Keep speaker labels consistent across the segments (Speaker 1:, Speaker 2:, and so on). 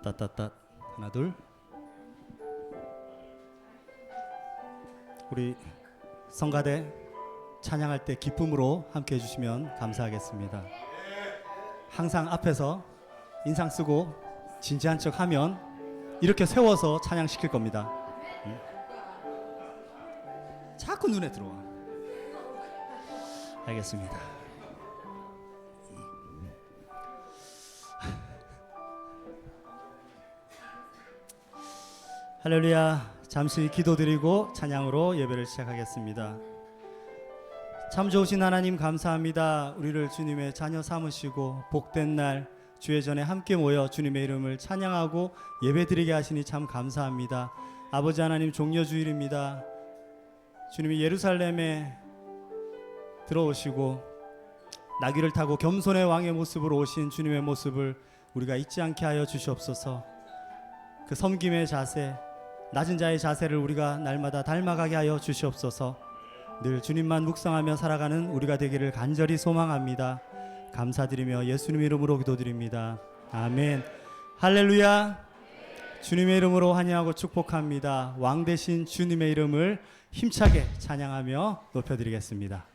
Speaker 1: 따따따 하나 둘. 우리 성가대 찬양할 때 기쁨으로 함께 해주시면 감사하겠습니다. 항상 앞에서 인상 쓰고 진지한 척 하면 이렇게 세워서 찬양시킬 겁니다. 자꾸 눈에 들어와. 알겠습니다. 할렐루야. 잠시 기도드리고 찬양으로 예배를 시작하겠습니다. 참 좋으신 하나님 감사합니다. 우리를 주님의 자녀 삼으시고 복된 날 주의 전에 함께 모여 주님의 이름을 찬양하고 예배드리게 하시니 참 감사합니다. 아버지 하나님, 종려주일입니다. 주님이 예루살렘에 들어오시고 나귀를 타고 겸손의 왕의 모습으로 오신 주님의 모습을 우리가 잊지 않게 하여 주시옵소서. 그 섬김의 자세, 낮은 자의 자세를 우리가 날마다 닮아가게 하여 주시옵소서. 늘 주님만 묵상하며 살아가는 우리가 되기를 간절히 소망합니다. 감사드리며 예수님 이름으로 기도드립니다. 아멘. 할렐루야. 주님의 이름으로 환영하고 축복합니다. 왕 되신 주님의 이름을 힘차게 찬양하며 높여드리겠습니다.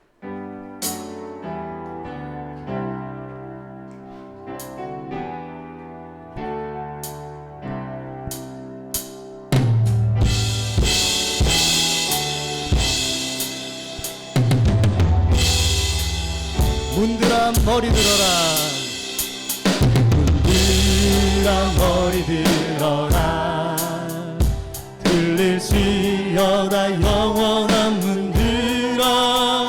Speaker 1: 문들아 머리 들어라. 문들아 머리 들어라. 들릴지어다 영원한 문들아.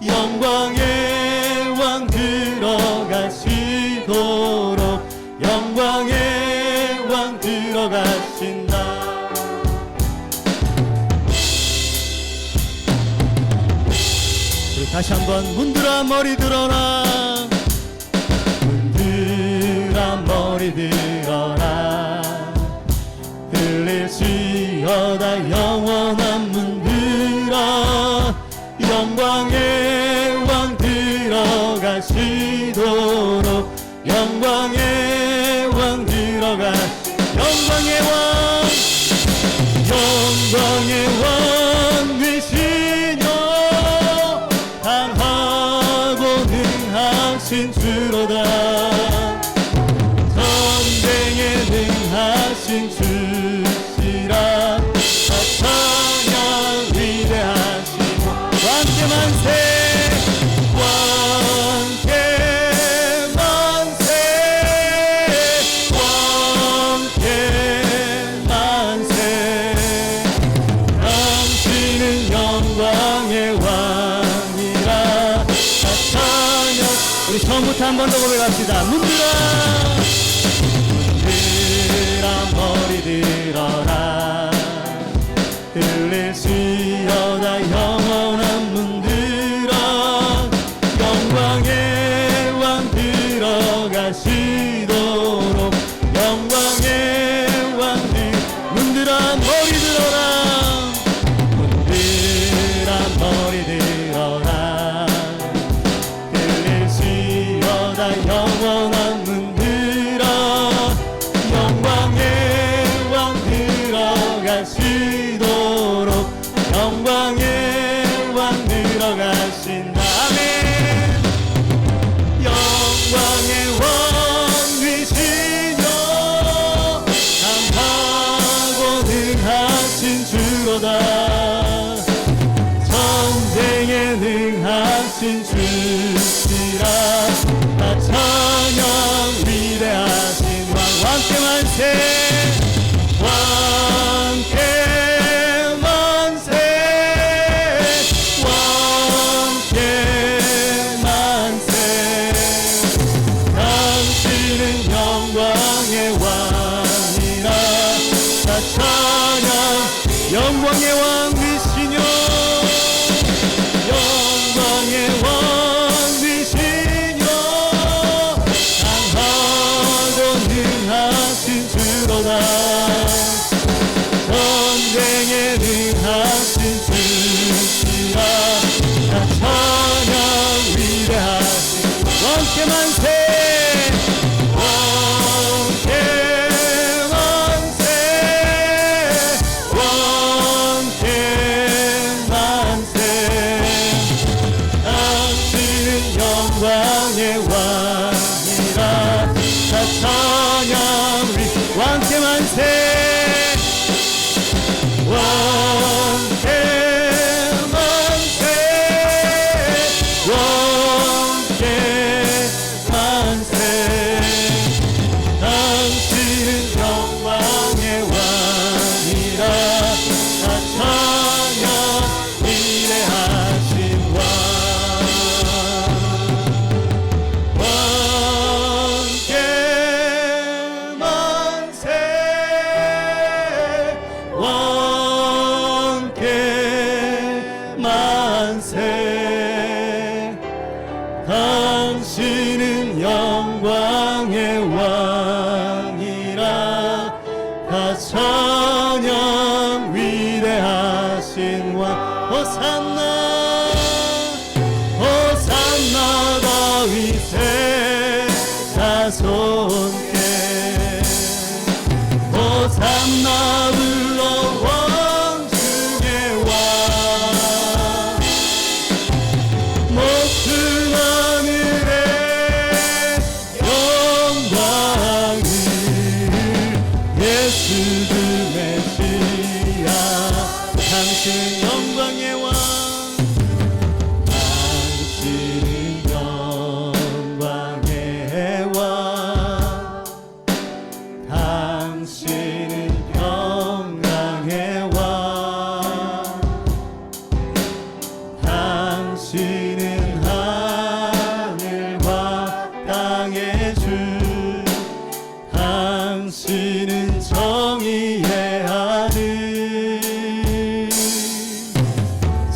Speaker 1: 영광의 왕 들어가시도록 영광의 왕 들어가신다. 다시 한번 문들아 머리 들어라. 문들아 머리 들어라. 들릴지어다 영원한 문들아. 영광의 왕 들어가시도록 영광의 왕 들어가. 영광의 왕, 영광의 왕 되시며 능하신 주로다. 전쟁에 능하신 주시라. 찬양 위대하시고 왕께 만세. 왕께 만세. 왕께 만세. 당신은 영광의 왕이라. 우리 처음부터 한 번 더 고백합시다. 문들아 문들아 머리 들어라. 들릴지어다 영원한 문들아. 영광의 왕 들어가시도록 영광의 왕 문들아 머리 들어라. 문들아 머리 들어라. 영원한 문들아. 영광의 왕 들어가시도록 영광의 왕 들어가신다. 아멘. 영광의 왕 되시며 강하고 능하신 주로다. 전쟁에 능하신 주시라. 찬양 위대하신 왕. 왕께 만세. 왕께 만세. 왕께 만세. 당신은 영광의 왕이라. 찬양 영광의 왕이시뇨 영광의 왕이시뇨 강하고 능하신 주로다 전쟁에 능하신 주시라 나 찬양 위대하신 왕께 만세 영광의 왕이라 다 찬양 우리 왕께 만세 왕께 만세 왕께 만세 당신은 영광의 왕이라 다 찬양 위대하신 왕 당신은 영광의 왕이라 다 찬양 위대하신 왕 호산나 호산나 다윗의 자손께 호산나 불러 왕 중의 왕 높은 하늘에 영광을 예수 그 메시아 당신은 영광의 왕 당신은 영광의 왕 당신은 평강의 왕 당신은 하늘과 땅의 주 당신은 정의의 아들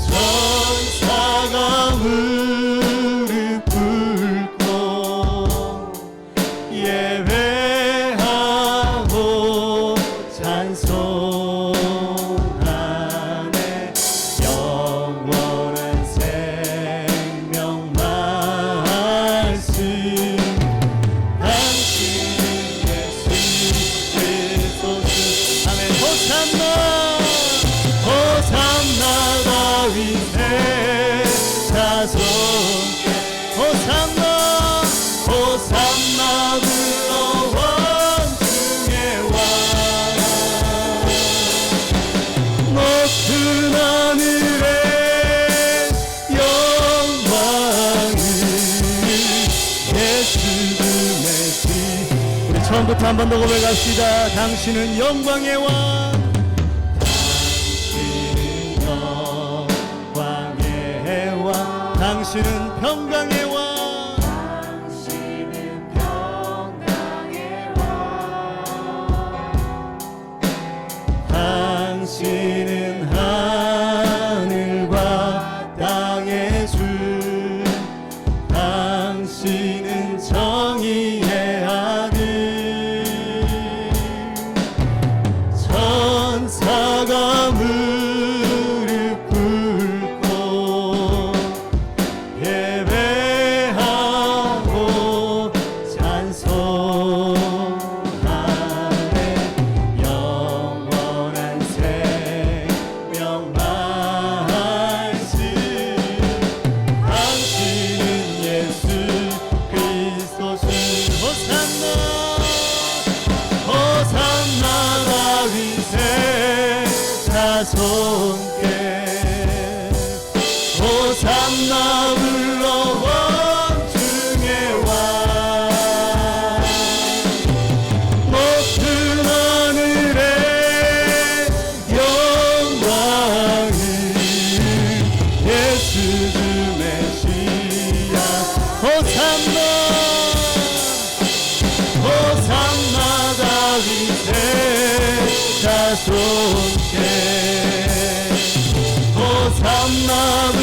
Speaker 1: 천사가 무릎 꿇고 예배하고 찬송하네 영원한 생명 말씀 당신은 예수 그리스도 아멘 호산나 호산나 다윗의 자손께 호산나 호산나 불러 왕 중의 왕 높은 하늘에 영광을 예수 그 메시 우리 처음부터 한 번 더 고백합시다 당신은 영광의 왕 당신은 영광의 왕 당신은 평강의 왕 당신은 평강의 왕 당신은 하늘과 땅의 주 당신은 정의의 아들 천사가 무릎 꿇고 예배하고 찬송하네 영원한 생명 말씀 당신은 예수 그리스도 주 호산나 호산나 다윗의 자손께 호산나 불러 왕 중의 왕 높은 하늘에 영광을 예수 그 메시아 호산나 호산나 다윗의 자손께 호산나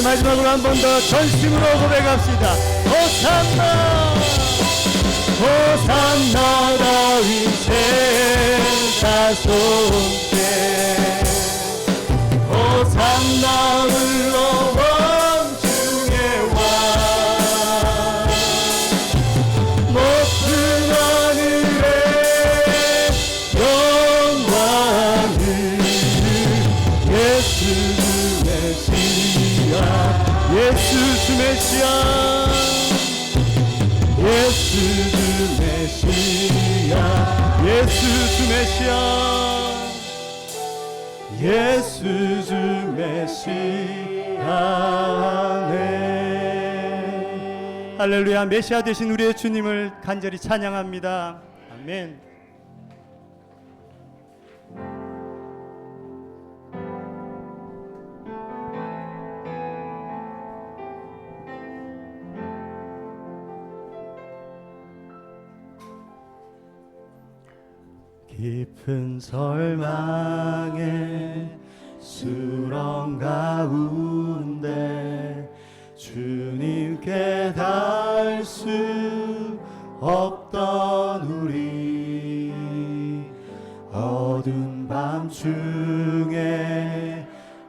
Speaker 1: 마지막으로 한 번 더 전심으로 고백합시다. 호산나 호산나 다윗의 자손께 호산나 흘러온 주의 왕 높은 하늘에 영광을 예수 메시아 예수 주 메시아 예수 주 메시아 예수 주 메시아 예수 주 메시아 네. 할렐루야. 메시아 되신 우리의 주님을 간절히 찬양합니다. 아멘. 깊은 절망의 수렁 가운데 주님께 닿을 수 없던 우리 어두운 밤중에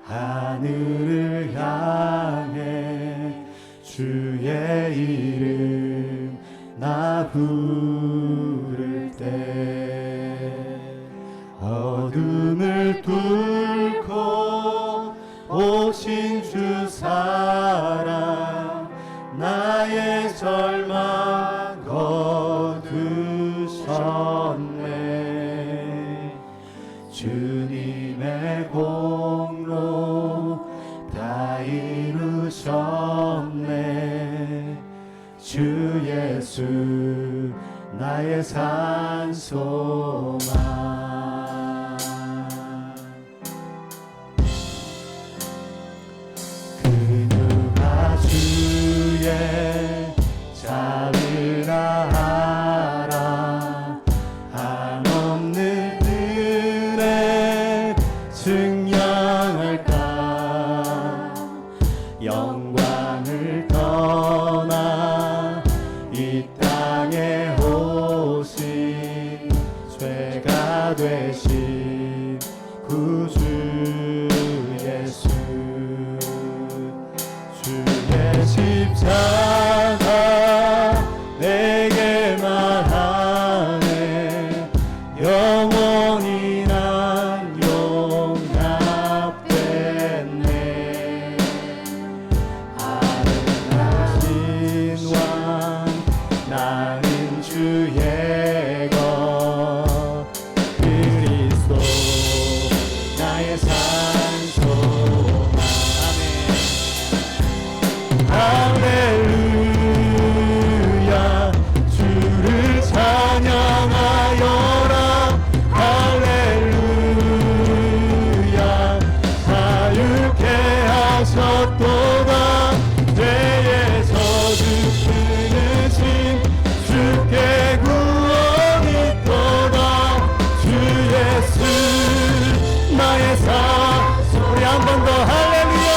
Speaker 1: 하늘을 향해 주의 이름 나 부를 때 어둠을 뚫고 오신 주 사랑 나의 절망 거두셨네 주님의 공로 다 이루셨네 주 예수 나의 산소망 자비나 알아 한없는 은혜 증량할까 영광을 떠나 이 땅에 오신 죄가 되신 구주 예수 주의 십자가 내게 말하네 영원히 난 용납됐네 아름다우신 왕 나는 주의 것 그리스도 나의 산소망 아멘 할렐루야 주를 찬양하여라 할렐루야 자유케 하셨도다 죄에서 주시는 주께 구원이 있도다 주 예수 나의 사 소리 한 번 더 할렐루야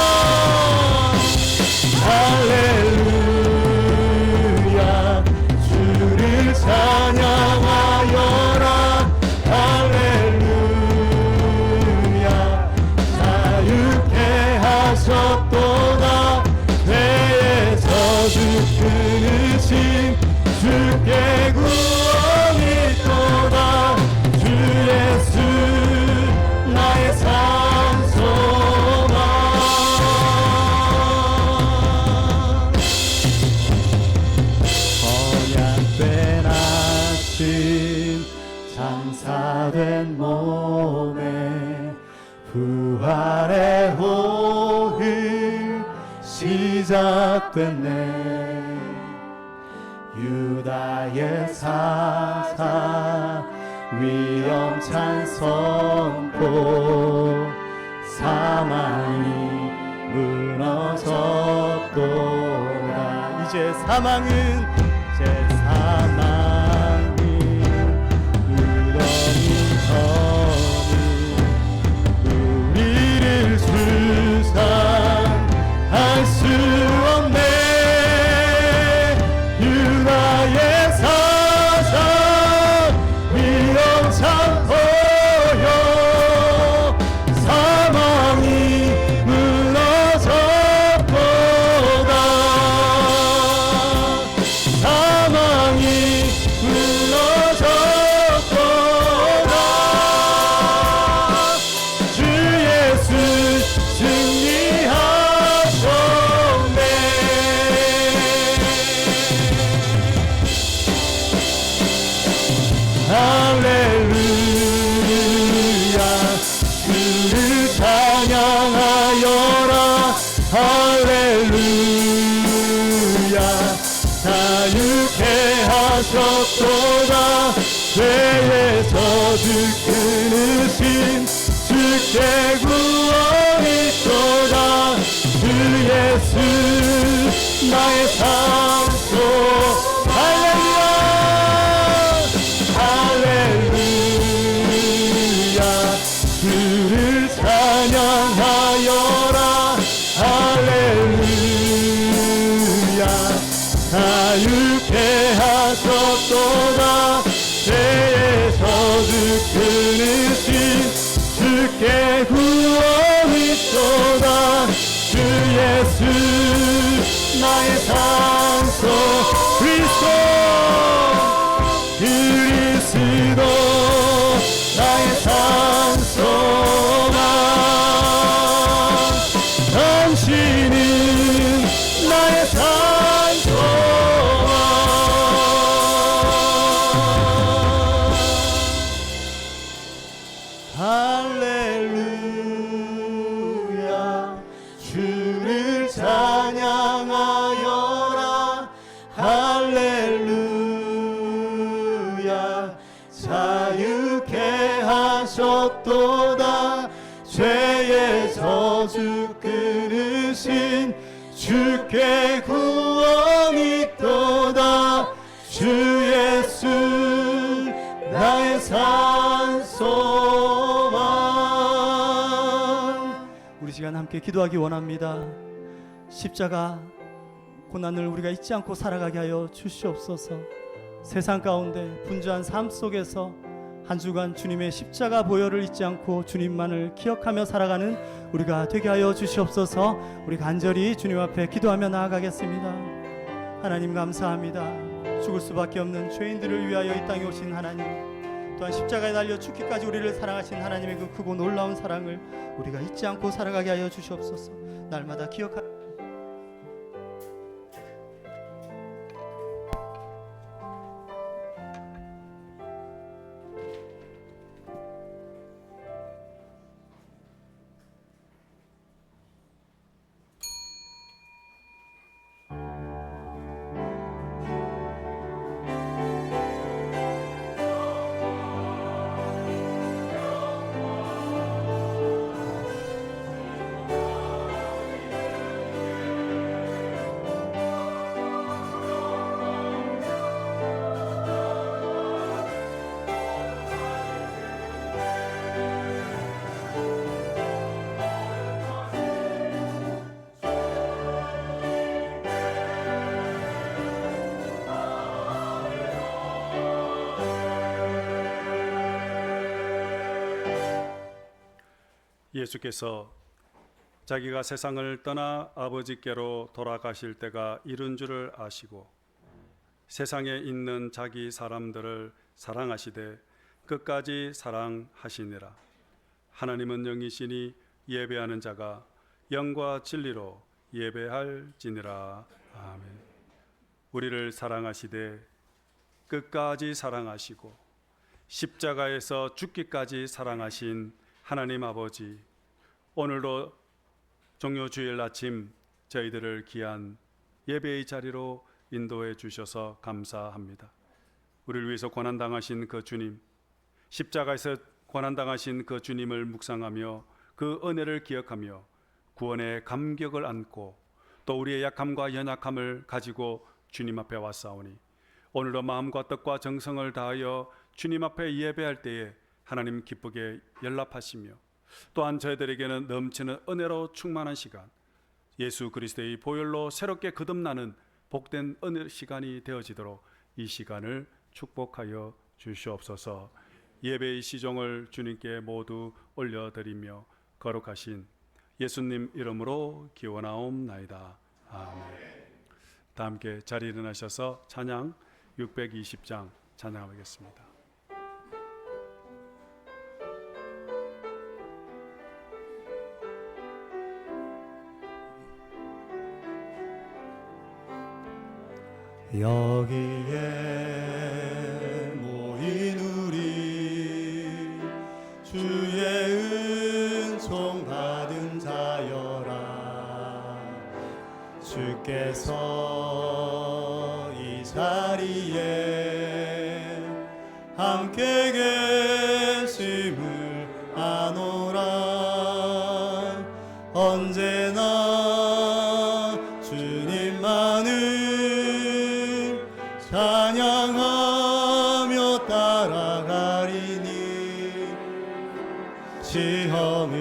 Speaker 1: 할렐루야 주를 찬양하여라 할렐루야 자유케 하셨도다 죄에서 주 끊으신 주께 구원이 있도다 주 예수 나의 산소망 빼앗긴 장사된 몸에 부활의 호흡 시작됐네 유다의 사사 위험찬 선포 사망이 무너졌도다. 이제 사망은 무덤이 우리를 출산할 수 없네. 유다의 사상 위험참 보여. 사망이 무너졌도다. 사망이 무너졌도다. 주 예수 승리하셨네. 할렐루야. 주를 찬양하여라. 할렐루야. 자유케 하셨도다. 죄의 저주 끊으신 주께 구원이 있도다. 주 예수 나의 산소. 할렐루야. 할렐루야. 주를 찬양하여라. 할렐루야. 자유케 하셨도다. 죄의 저주 끊으신 주께 구원이 있도다. 주 예수 나의 산소. 그리스도 그리스도 나의 산소만. 당신은 나의 산소만. 할렐루야. 주를 찬양하여라. 할렐루야. 자유케 하셨도다. 죄의 저주 끊으신 주께 구원이 있도다. 주 예수 나의 산소만. 우리 시간 함께 기도하기 원합니다. 십자가 고난을 우리가 잊지 않고 살아가게 하여 주시옵소서. 세상 가운데 분주한 삶 속에서 한 주간 주님의 십자가 보혈을 잊지 않고 주님만을 기억하며 살아가는 우리가 되게 하여 주시옵소서. 우리 간절히 주님 앞에 기도하며 나아가겠습니다. 하나님 감사합니다. 죽을 수밖에 없는 죄인들을 위하여 이 땅에 오신 하나님, 또한 십자가에 달려 죽기까지 우리를 사랑하신 하나님의 그 크고 놀라운 사랑을 우리가 잊지 않고 살아가게 하여 주시옵소서. 날마다 기억하
Speaker 2: 예수께서 자기가 세상을 떠나 아버지께로 돌아가실 때가 이른 줄을 아시고 세상에 있는 자기 사람들을 사랑하시되 끝까지 사랑하시니라. 하나님은 영이시니 예배하는 자가 영과 진리로 예배할지니라. 아멘. 우리를 사랑하시되 끝까지 사랑하시고 십자가에서 죽기까지 사랑하신 하나님 아버지, 오늘도 종료주일 아침 저희들을 귀한 예배의 자리로 인도해 주셔서 감사합니다. 우리를 위해서 고난당하신 그 주님, 십자가에서 고난당하신 그 주님을 묵상하며 그 은혜를 기억하며 구원의 감격을 안고 또 우리의 약함과 연약함을 가지고 주님 앞에 왔사오니 오늘도 마음과 뜻과 정성을 다하여 주님 앞에 예배할 때에 하나님 기쁘게 연락하시며 또한 저희들에게는 넘치는 은혜로 충만한 시간, 예수 그리스도의 보혈로 새롭게 거듭나는 복된 은혜 시간이 되어지도록 이 시간을 축복하여 주시옵소서. 예배의 시종을 주님께 모두 올려드리며 거룩하신 예수님 이름으로 기원하옵나이다. 아멘. 다 함께 자리 일어나셔서 찬양 620장 찬양하겠습니다.
Speaker 1: 여기에 모인 우리 주의 은총 받은 자여라. 주께서 이 자리에 함께 계심을 아노라. 언제나 주님만을 찬양하며 따라가리니 시험을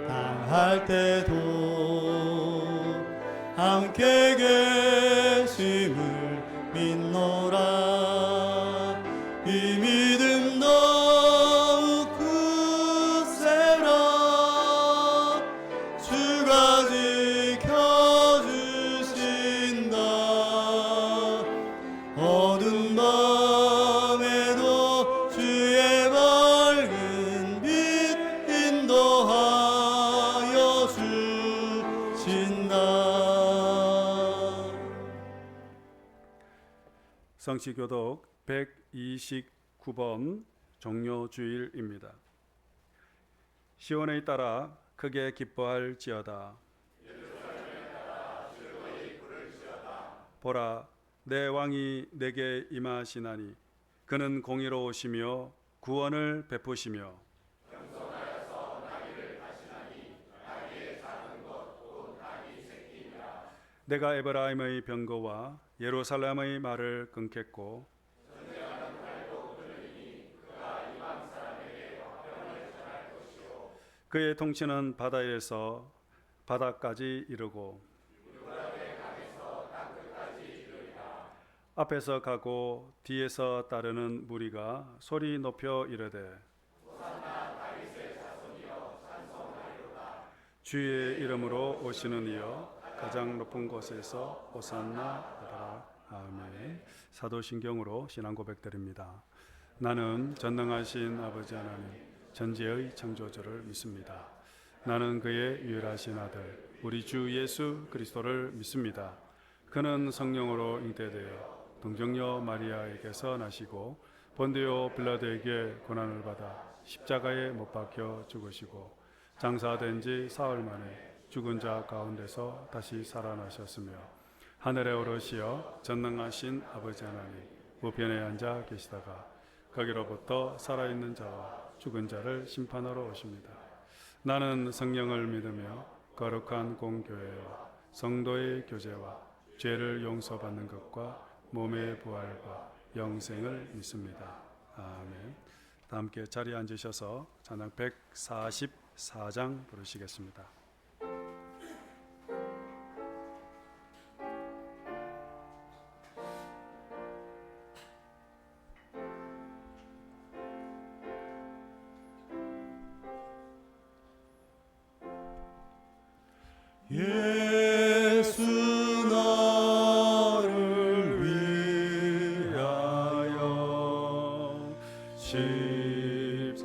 Speaker 1: 당할 때도 함께 계심을 믿노라. 이 믿음 더욱 굳세라. 주가 지켜주신다. 어두운 밤에도 주의 밝은 빛 인도하여 주신다.
Speaker 2: 성시교독 129번 종료주일입니다. 시온에 따라 크게 기뻐할지어다. 보라, 내 왕이 내게 임하시나니 그는 공의로우시며 구원을 베푸시며 내가 에브라임의 병거와 예루살렘의 말을 끊겠고 그의 통치는 바다에서 바다까지 이르고 앞에서 가고 뒤에서 따르는 무리가 소리 높여 이르되 주의 이름으로 오시는 이여 가장 높은 곳에서 호산나 하라. 아멘. 사도신경으로 신앙 고백드립니다. 나는 전능하신 아버지 하나님 전지의 창조주를 믿습니다. 나는 그의 유일하신 아들 우리 주 예수 그리스도를 믿습니다. 그는 성령으로 잉태되어 동정녀 마리아에게서 나시고 본디오 빌라도에게 고난을 받아 십자가에 못 박혀 죽으시고 장사된 지 사흘 만에 죽은 자 가운데서 다시 살아나셨으며 하늘에 오르시어 전능하신 아버지 하나님 우편에 앉아 계시다가 거기로부터 살아있는 자와 죽은 자를 심판하러 오십니다. 나는 성령을 믿으며 거룩한 공교회와 성도의 교제와 죄를 용서받는 것과 몸의 부활과 영생을 믿습니다. 아멘. 다 함께 자리에 앉으셔서 찬양 144장 부르시겠습니다.
Speaker 1: 예수 나를 위하여 십자가를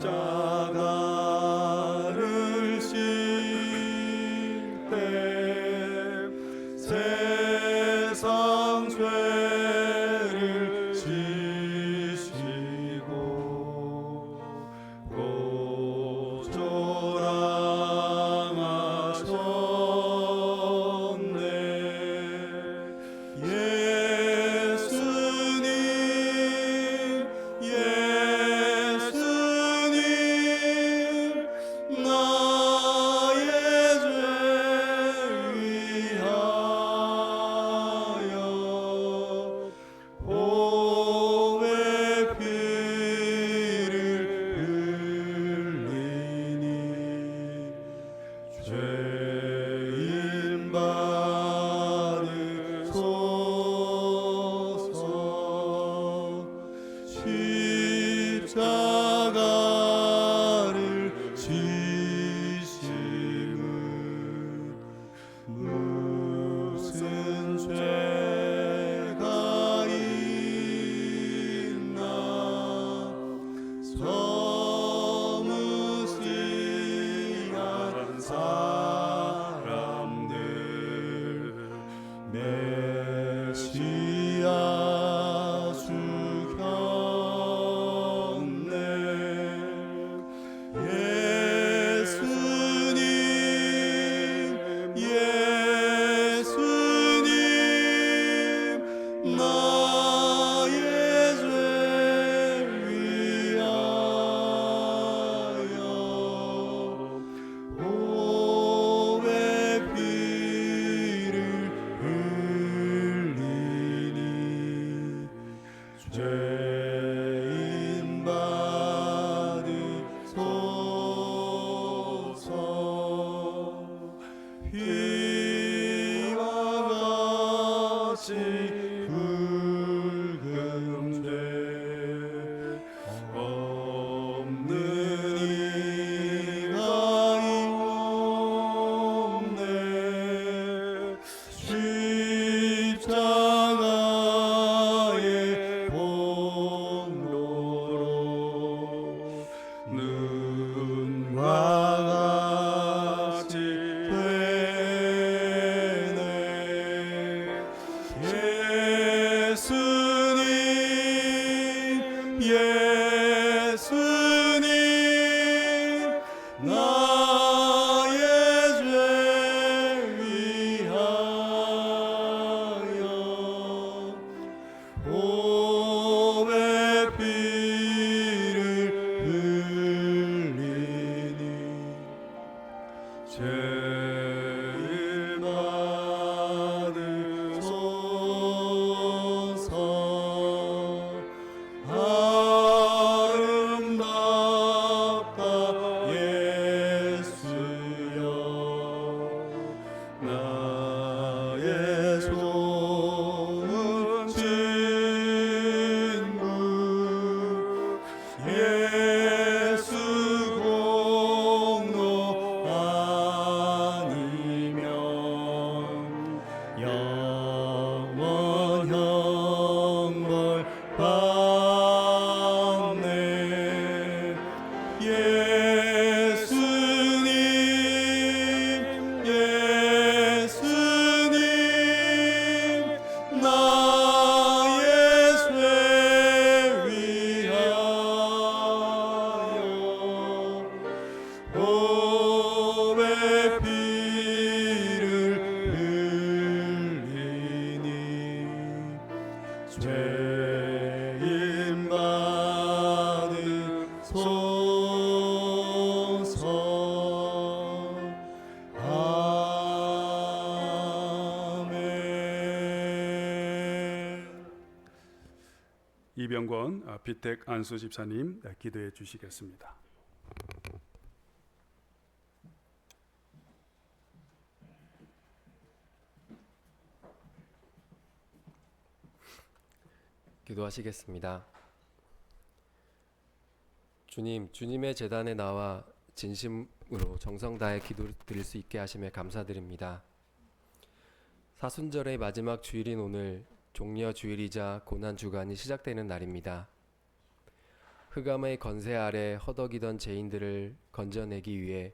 Speaker 1: 지시고 흘리니 죄를 받으소서. 아름답다 예수여, 나의 좋은 친구 예수 공로 아니면 영원 형벌 받네. 예수님 예수님 나의 죄 위하여 보배 피를 흘리니 죄인 받으소서. 아멘.
Speaker 2: 이병권 비택 안수 집사님 기도해 주시겠습니다.
Speaker 3: 기도하시겠습니다. 주님, 주님의 제단에 나와 진심으로 정성 다해 기도를 드릴 수 있게 하심에 감사드립니다. 사순절의 마지막 주일인 오늘 종려 주일이자 고난 주간이 시작되는 날입니다. 흑암의 건세 아래 허덕이던 죄인들을 건져내기 위해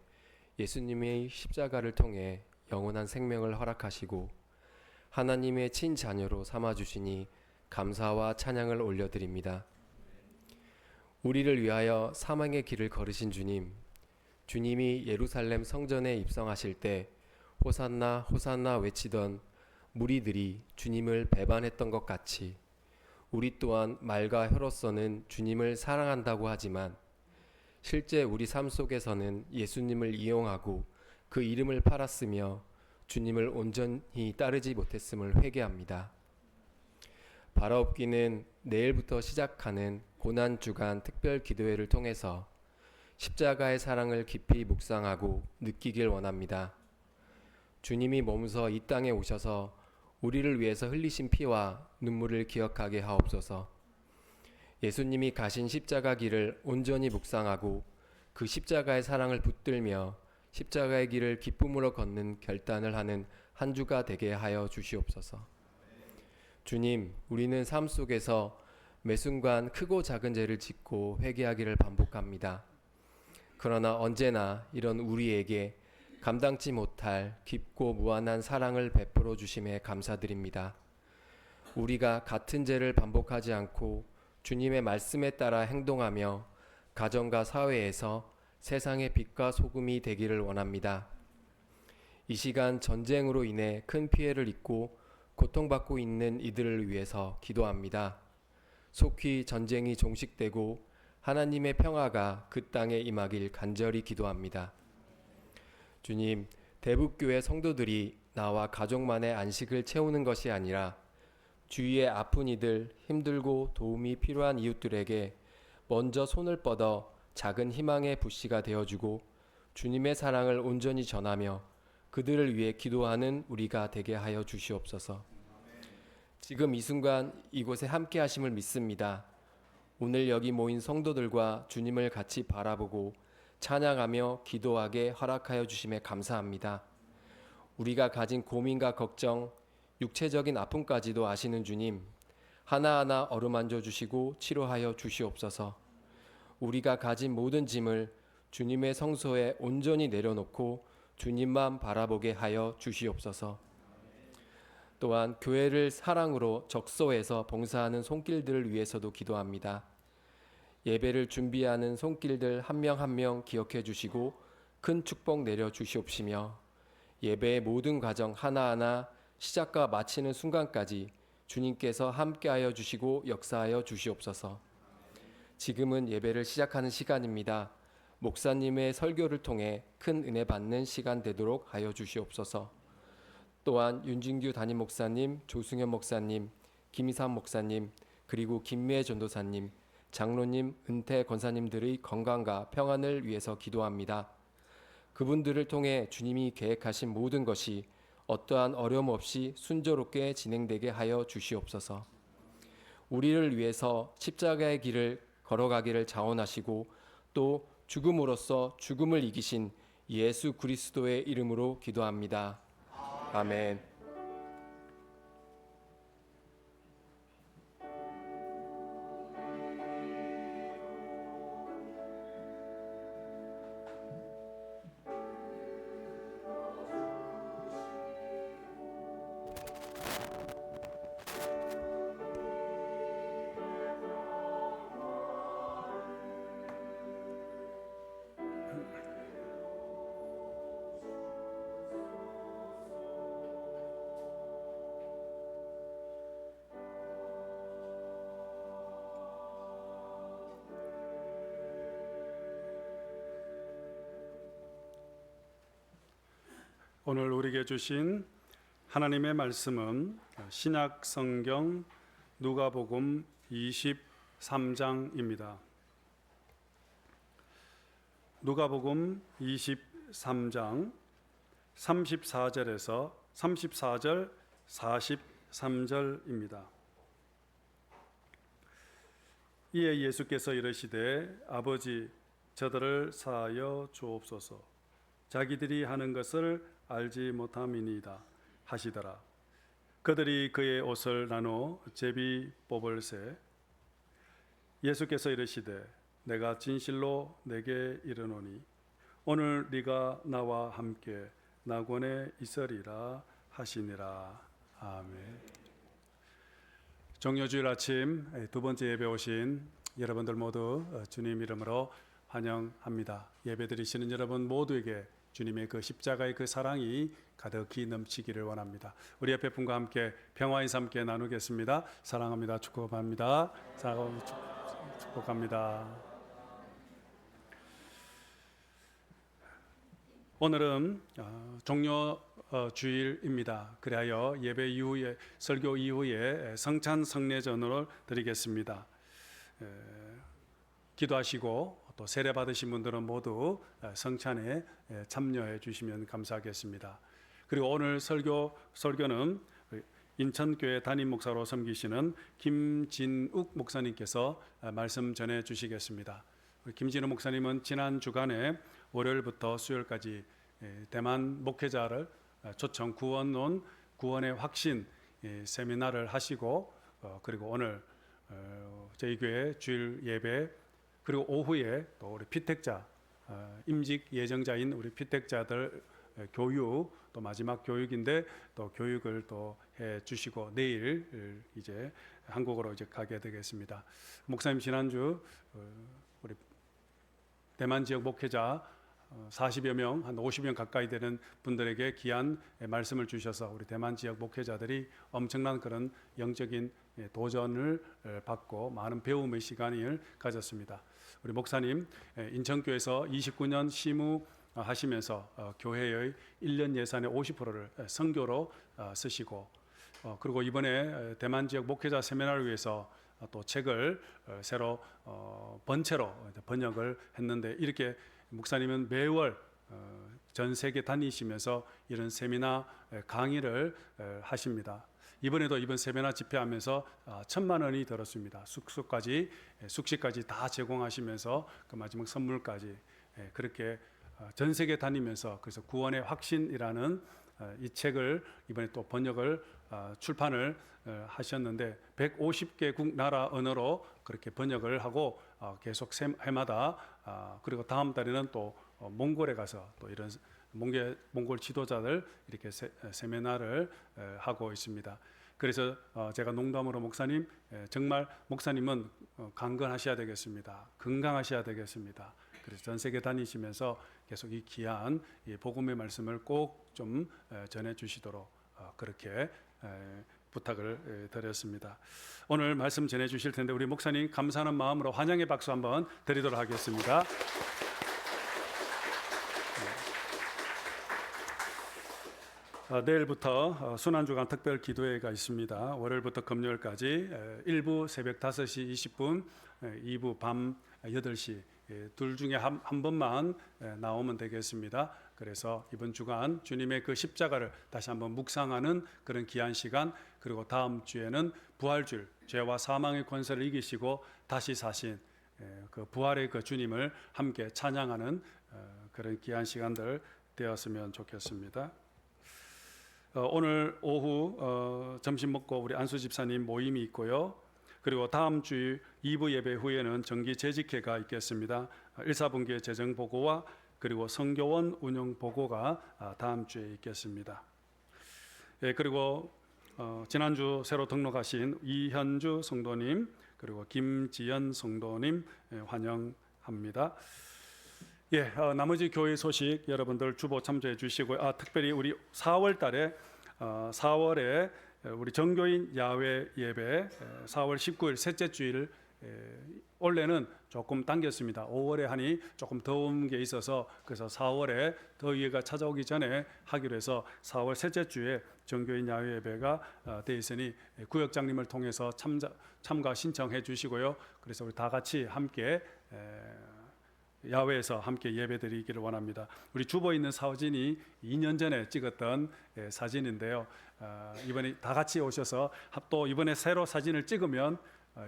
Speaker 3: 예수님의 십자가를 통해 영원한 생명을 허락하시고 하나님의 친자녀로 삼아주시니 감사와 찬양을 올려드립니다. 우리를 위하여 사망의 길을 걸으신 주님, 주님이 예루살렘 성전에 입성하실 때 호산나 호산나 외치던 무리들이 주님을 배반했던 것 같이 우리 또한 말과 혀로서는 주님을 사랑한다고 하지만 실제 우리 삶 속에서는 예수님을 이용하고 그 이름을 팔았으며 주님을 온전히 따르지 못했음을 회개합니다. 바라옵기는 내일부터 시작하는 고난주간 특별 기도회를 통해서 십자가의 사랑을 깊이 묵상하고 느끼길 원합니다. 주님이 몸서 이 땅에 오셔서 우리를 위해서 흘리신 피와 눈물을 기억하게 하옵소서. 예수님이 가신 십자가 길을 온전히 묵상하고 그 십자가의 사랑을 붙들며 십자가의 길을 기쁨으로 걷는 결단을 하는 한 주가 되게 하여 주시옵소서. 주님, 우리는 삶 속에서 매 순간 크고 작은 죄를 짓고 회개하기를 반복합니다. 그러나 언제나 이런 우리에게 감당치 못할 깊고 무한한 사랑을 베풀어 주심에 감사드립니다. 우리가 같은 죄를 반복하지 않고 주님의 말씀에 따라 행동하며 가정과 사회에서 세상의 빛과 소금이 되기를 원합니다. 이 시간 전쟁으로 인해 큰 피해를 입고 고통받고 있는 이들을 위해서 기도합니다. 속히 전쟁이 종식되고 하나님의 평화가 그 땅에 임하길 간절히 기도합니다. 주님, 대북교회 성도들이 나와 가족만의 안식을 채우는 것이 아니라 주위의 아픈 이들, 힘들고 도움이 필요한 이웃들에게 먼저 손을 뻗어 작은 희망의 불씨가 되어주고 주님의 사랑을 온전히 전하며 그들을 위해 기도하는 우리가 되게 하여 주시옵소서. 지금 이 순간 이곳에 함께 하심을 믿습니다. 오늘 여기 모인 성도들과 주님을 같이 바라보고 찬양하며 기도하게 허락하여 주심에 감사합니다. 우리가 가진 고민과 걱정, 육체적인 아픔까지도 아시는 주님, 하나하나 어루만져 주시고 치료하여 주시옵소서. 우리가 가진 모든 짐을 주님의 성소에 온전히 내려놓고 주님만 바라보게 하여 주시옵소서. 또한 교회를 사랑으로 적소해서 봉사하는 손길들을 위해서도 기도합니다. 예배를 준비하는 손길들 한 명 한 명 기억해 주시고 큰 축복 내려 주시옵시며 예배의 모든 과정 하나하나 시작과 마치는 순간까지 주님께서 함께하여 주시고 역사하여 주시옵소서. 지금은 예배를 시작하는 시간입니다. 목사님의 설교를 통해 큰 은혜 받는 시간 되도록 하여 주시옵소서. 또한 윤진규 담임 목사님, 조승현 목사님, 김희삼 목사님, 그리고 김미애 전도사님, 장로님, 은퇴 권사님들의 건강과 평안을 위해서 기도합니다. 그분들을 통해 주님이 계획하신 모든 것이 어떠한 어려움 없이 순조롭게 진행되게 하여 주시옵소서. 우리를 위해서 십자가의 길을 걸어가기를 자원하시고 또 죽음으로써 죽음을 이기신 예수 그리스도의 이름으로 기도합니다. 아멘.
Speaker 2: 오늘 우리에게 주신 하나님의 말씀은 신약 성경 누가복음 23장입니다. 누가복음 23장 34절에서 34절 43절입니다. 이에 예수께서 이르시되 아버지 저들을 사하여 주옵소서. 자기들이 하는 것을 알지 못함이니이다 하시더라. 그들이 그의 옷을 나누어 제비 뽑을새 예수께서 이르시되 내가 진실로 내게 이르노니 오늘 네가 나와 함께 낙원에 있으리라 하시니라. 아멘. 종료주일 아침 두 번째 예배 오신 여러분들 모두 주님 이름으로 환영합니다. 예배 드리시는 여러분 모두에게 주님의 그 십자가의 그 사랑이 가득히 넘치기를 원합니다. 우리 옆에 분과 함께 평화 인사 함께 나누겠습니다. 사랑합니다. 축복합니다. 축복합니다. 오늘은 종료 주일입니다. 그리하여 예배 이후에 설교 이후에 성찬 성례전을 드리겠습니다. 기도하시고 또 세례 받으신 분들은 모두 성찬에 참여해 주시면 감사하겠습니다. 그리고 오늘 설교는 인천교회 담임 목사로 섬기시는 김진욱 목사님께서 말씀 전해 주시겠습니다. 김진욱 목사님은 지난 주간에 월요일부터 수요일까지 대만 목회자를 초청 구원론 구원의 확신 세미나를 하시고 그리고 오늘 저희 교회 주일 예배 그리고 오후에 또 우리 피택자 임직 예정자인 우리 피택자들 교육 또 마지막 교육인데 또 교육을 또 해 주시고 내일 이제 한국으로 이제 가게 되겠습니다. 목사님 지난주 우리 대만 지역 목회자 40여 명, 한 50명 가까이 되는 분들에게 귀한 말씀을 주셔서 우리 대만 지역 목회자들이 엄청난 그런 영적인 도전을 받고 많은 배움의 시간을 가졌습니다. 우리 목사님 인천교회에서 29년 시무 하시면서 교회의 1년 예산의 50%를 선교로 쓰시고 그리고 이번에 대만 지역 목회자 세미나를 위해서 또 책을 새로 번체로 번역을 했는데 이렇게 목사님은 매월 전 세계 다니시면서 이런 세미나 강의를 하십니다. 이번에도 이번 세미나 집회하면서 1,000만 원이 들었습니다. 숙식까지 다 제공하시면서 그 마지막 선물까지 그렇게 전 세계 다니면서 그래서 구원의 확신이라는 이 책을 이번에 또 번역을 출판을 하셨는데 150개국 나라 언어로 그렇게 번역을 하고 계속 해마다 그리고 다음 달에는 또 몽골에 가서 또 이런 몽골 지도자들 이렇게 세미나를 하고 있습니다. 그래서 제가 농담으로 목사님 정말 목사님은 강건하셔야 되겠습니다. 건강하셔야 되겠습니다. 그래서 전 세계 다니시면서 계속 이 귀한 이 복음의 말씀을 꼭 좀 전해 주시도록 그렇게 부탁을 드렸습니다. 오늘 말씀 전해 주실 텐데 우리 목사님 감사하는 마음으로 환영의 박수 한번 드리도록 하겠습니다. 내일부터 순환주간 특별 기도회가 있습니다. 월요일부터 금요일까지 1부 새벽 5시 20분, 2부 밤 8시 둘 중에 한 번만 나오면 되겠습니다. 그래서 이번 주간 주님의 그 십자가를 다시 한번 묵상하는 그런 귀한 시간, 그리고 다음 주에는 부활줄, 죄와 사망의 권세를 이기시고 다시 사신 그 부활의 그 주님을 함께 찬양하는 그런 귀한 시간들 되었으면 좋겠습니다. 오늘 오후 점심 먹고 우리 안수 집사님 모임이 있고요. 그리고 다음 주 2부 예배 후에는 정기 재직회가 있겠습니다. 1사분기의 재정 보고와 그리고 성교원 운영 보고가 다음 주에 있겠습니다. 그리고 지난주 새로 등록하신 이현주 성도님, 그리고 김지연 성도님 환영합니다. 나머지 교회 소식 여러분들 주보 참조해 주시고요. 특별히 우리 4월 달에 4월에 우리 정교인 야외 예배 4월 19일 셋째 주일, 원래는 조금 당겼습니다. 5월에 하니 조금 더운 게 있어서 그래서 4월에 더위가 찾아오기 전에 하기로 해서 4월 셋째 주에 정교인 야외 예배가 돼 있으니 구역장님을 통해서 참가 신청해 주시고요. 그래서 우리 다 같이 함께 야외에서 함께 예배드리기를 원합니다. 우리 주보에 있는 사진이 2년 전에 찍었던 사진인데요. 이번에 다 같이 오셔서 또 이번에 새로 사진을 찍으면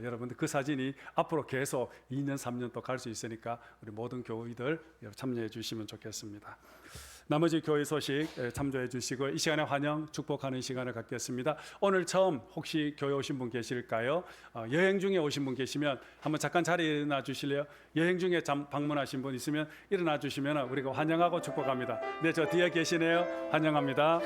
Speaker 2: 여러분들 그 사진이 앞으로 계속 2년 3년 또 갈 수 있으니까 우리 모든 교회들 참여해 주시면 좋겠습니다. 나머지 교회 소식 참조해 주시고 이 시간에 환영 축복하는 시간을 갖겠습니다. 오늘 처음 혹시 교회 오신 분 계실까요? 여행 중에 오신 분 계시면 한번 잠깐 자리에 일어나 주실래요? 여행 중에 방문하신 분 있으면 일어나 주시면 우리가 환영하고 축복합니다. 네, 저 뒤에 계시네요. 환영합니다.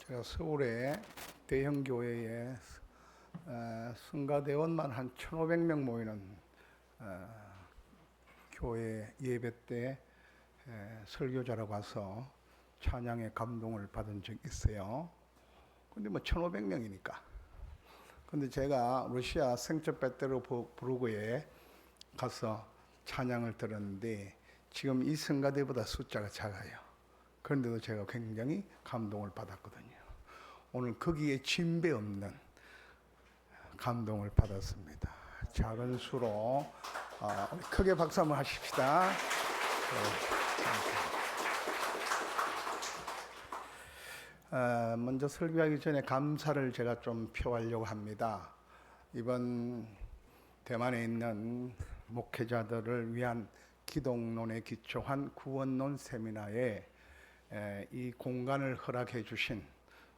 Speaker 4: 제가 서울의 대형 교회에 성가대원만 한 1,500명 모이는 교회 예배 때 설교자라고 와서 찬양의 감동을 받은 적이 있어요. 근데 뭐 1,500명이니까. 근데 제가 러시아 생처베테르부르크에 가서 찬양을 들었는데 지금 이 성가대보다 숫자가 작아요. 그런데도 제가 굉장히 감동을 받았거든요. 오늘 거기에 진배 없는 감동을 받았습니다. 작은 수로 우리 크게 박수 한번 하십시다. 먼저 설교하기 전에 감사를 제가 좀 표하려고 합니다. 이번 대만에 있는 목회자들을 위한 기독론에 기초한 구원론 세미나에 이 공간을 허락해 주신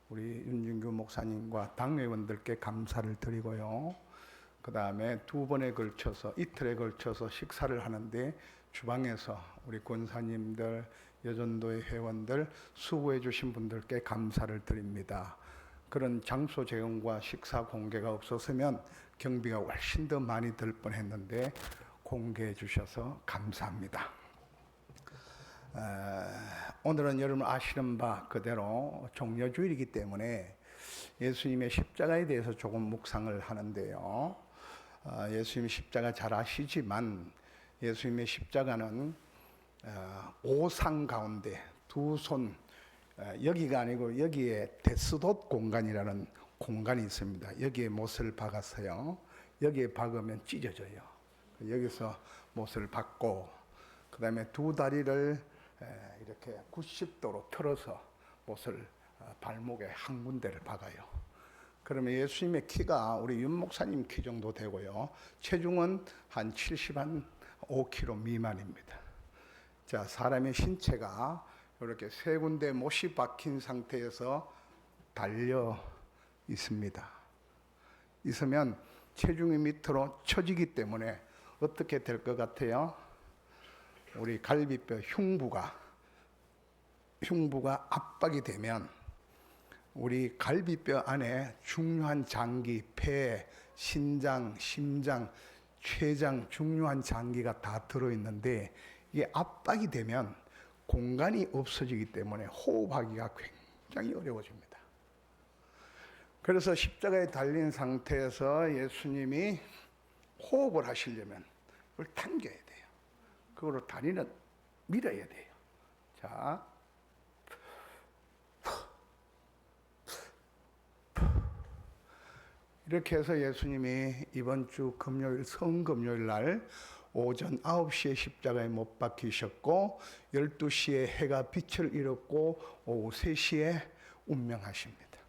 Speaker 4: 우리 윤진규 목사님과 당회원들께 감사를 드리고요. 그 다음에 두 번에 걸쳐서 이틀에 걸쳐서 식사를 하는데 주방에서 우리 권사님들, 여전도의 회원들 수고해 주신 분들께 감사를 드립니다. 그런 장소 제공과 식사 공개가 없었으면 경비가 훨씬 더 많이 들 뻔했는데 공개해 주셔서 감사합니다. 오늘은 여러분 아시는 바 그대로 종려주일이기 때문에 예수님의 십자가에 대해서 조금 묵상을 하는데요. 예수님의 십자가 잘 아시지만 예수님의 십자가는 오상 가운데 두 손, 여기가 아니고 여기에 데스돗 공간이라는 공간이 있습니다. 여기에 못을 박았어요. 여기에 박으면 찢어져요. 여기서 못을 박고 그 다음에 두 다리를 이렇게 90도로 틀어서 못을 발목에 한 군데를 박아요. 그러면 예수님의 키가 우리 윤 목사님 키 정도 되고요. 체중은 한 75kg 미만입니다. 자, 사람의 신체가 이렇게 세 군데 못이 박힌 상태에서 달려 있습니다. 있으면 체중이 밑으로 처지기 때문에 어떻게 될 것 같아요? 우리 갈비뼈 흉부가 압박이 되면 우리 갈비뼈 안에 중요한 장기, 폐, 신장, 심장, 췌장 중요한 장기가 다 들어있는데 이게 압박이 되면 공간이 없어지기 때문에 호흡하기가 굉장히 어려워집니다. 그래서 십자가에 달린 상태에서 예수님이 호흡을 하시려면 그걸 당겨야 돼요. 그거로 다리는 밀어야 돼요. 자, 이렇게 해서 예수님이 이번 주 금요일 성금요일 날 오전 9시에 십자가에 못 박히셨고 12시에 해가 빛을 잃었고 오후 3시에 운명하십니다.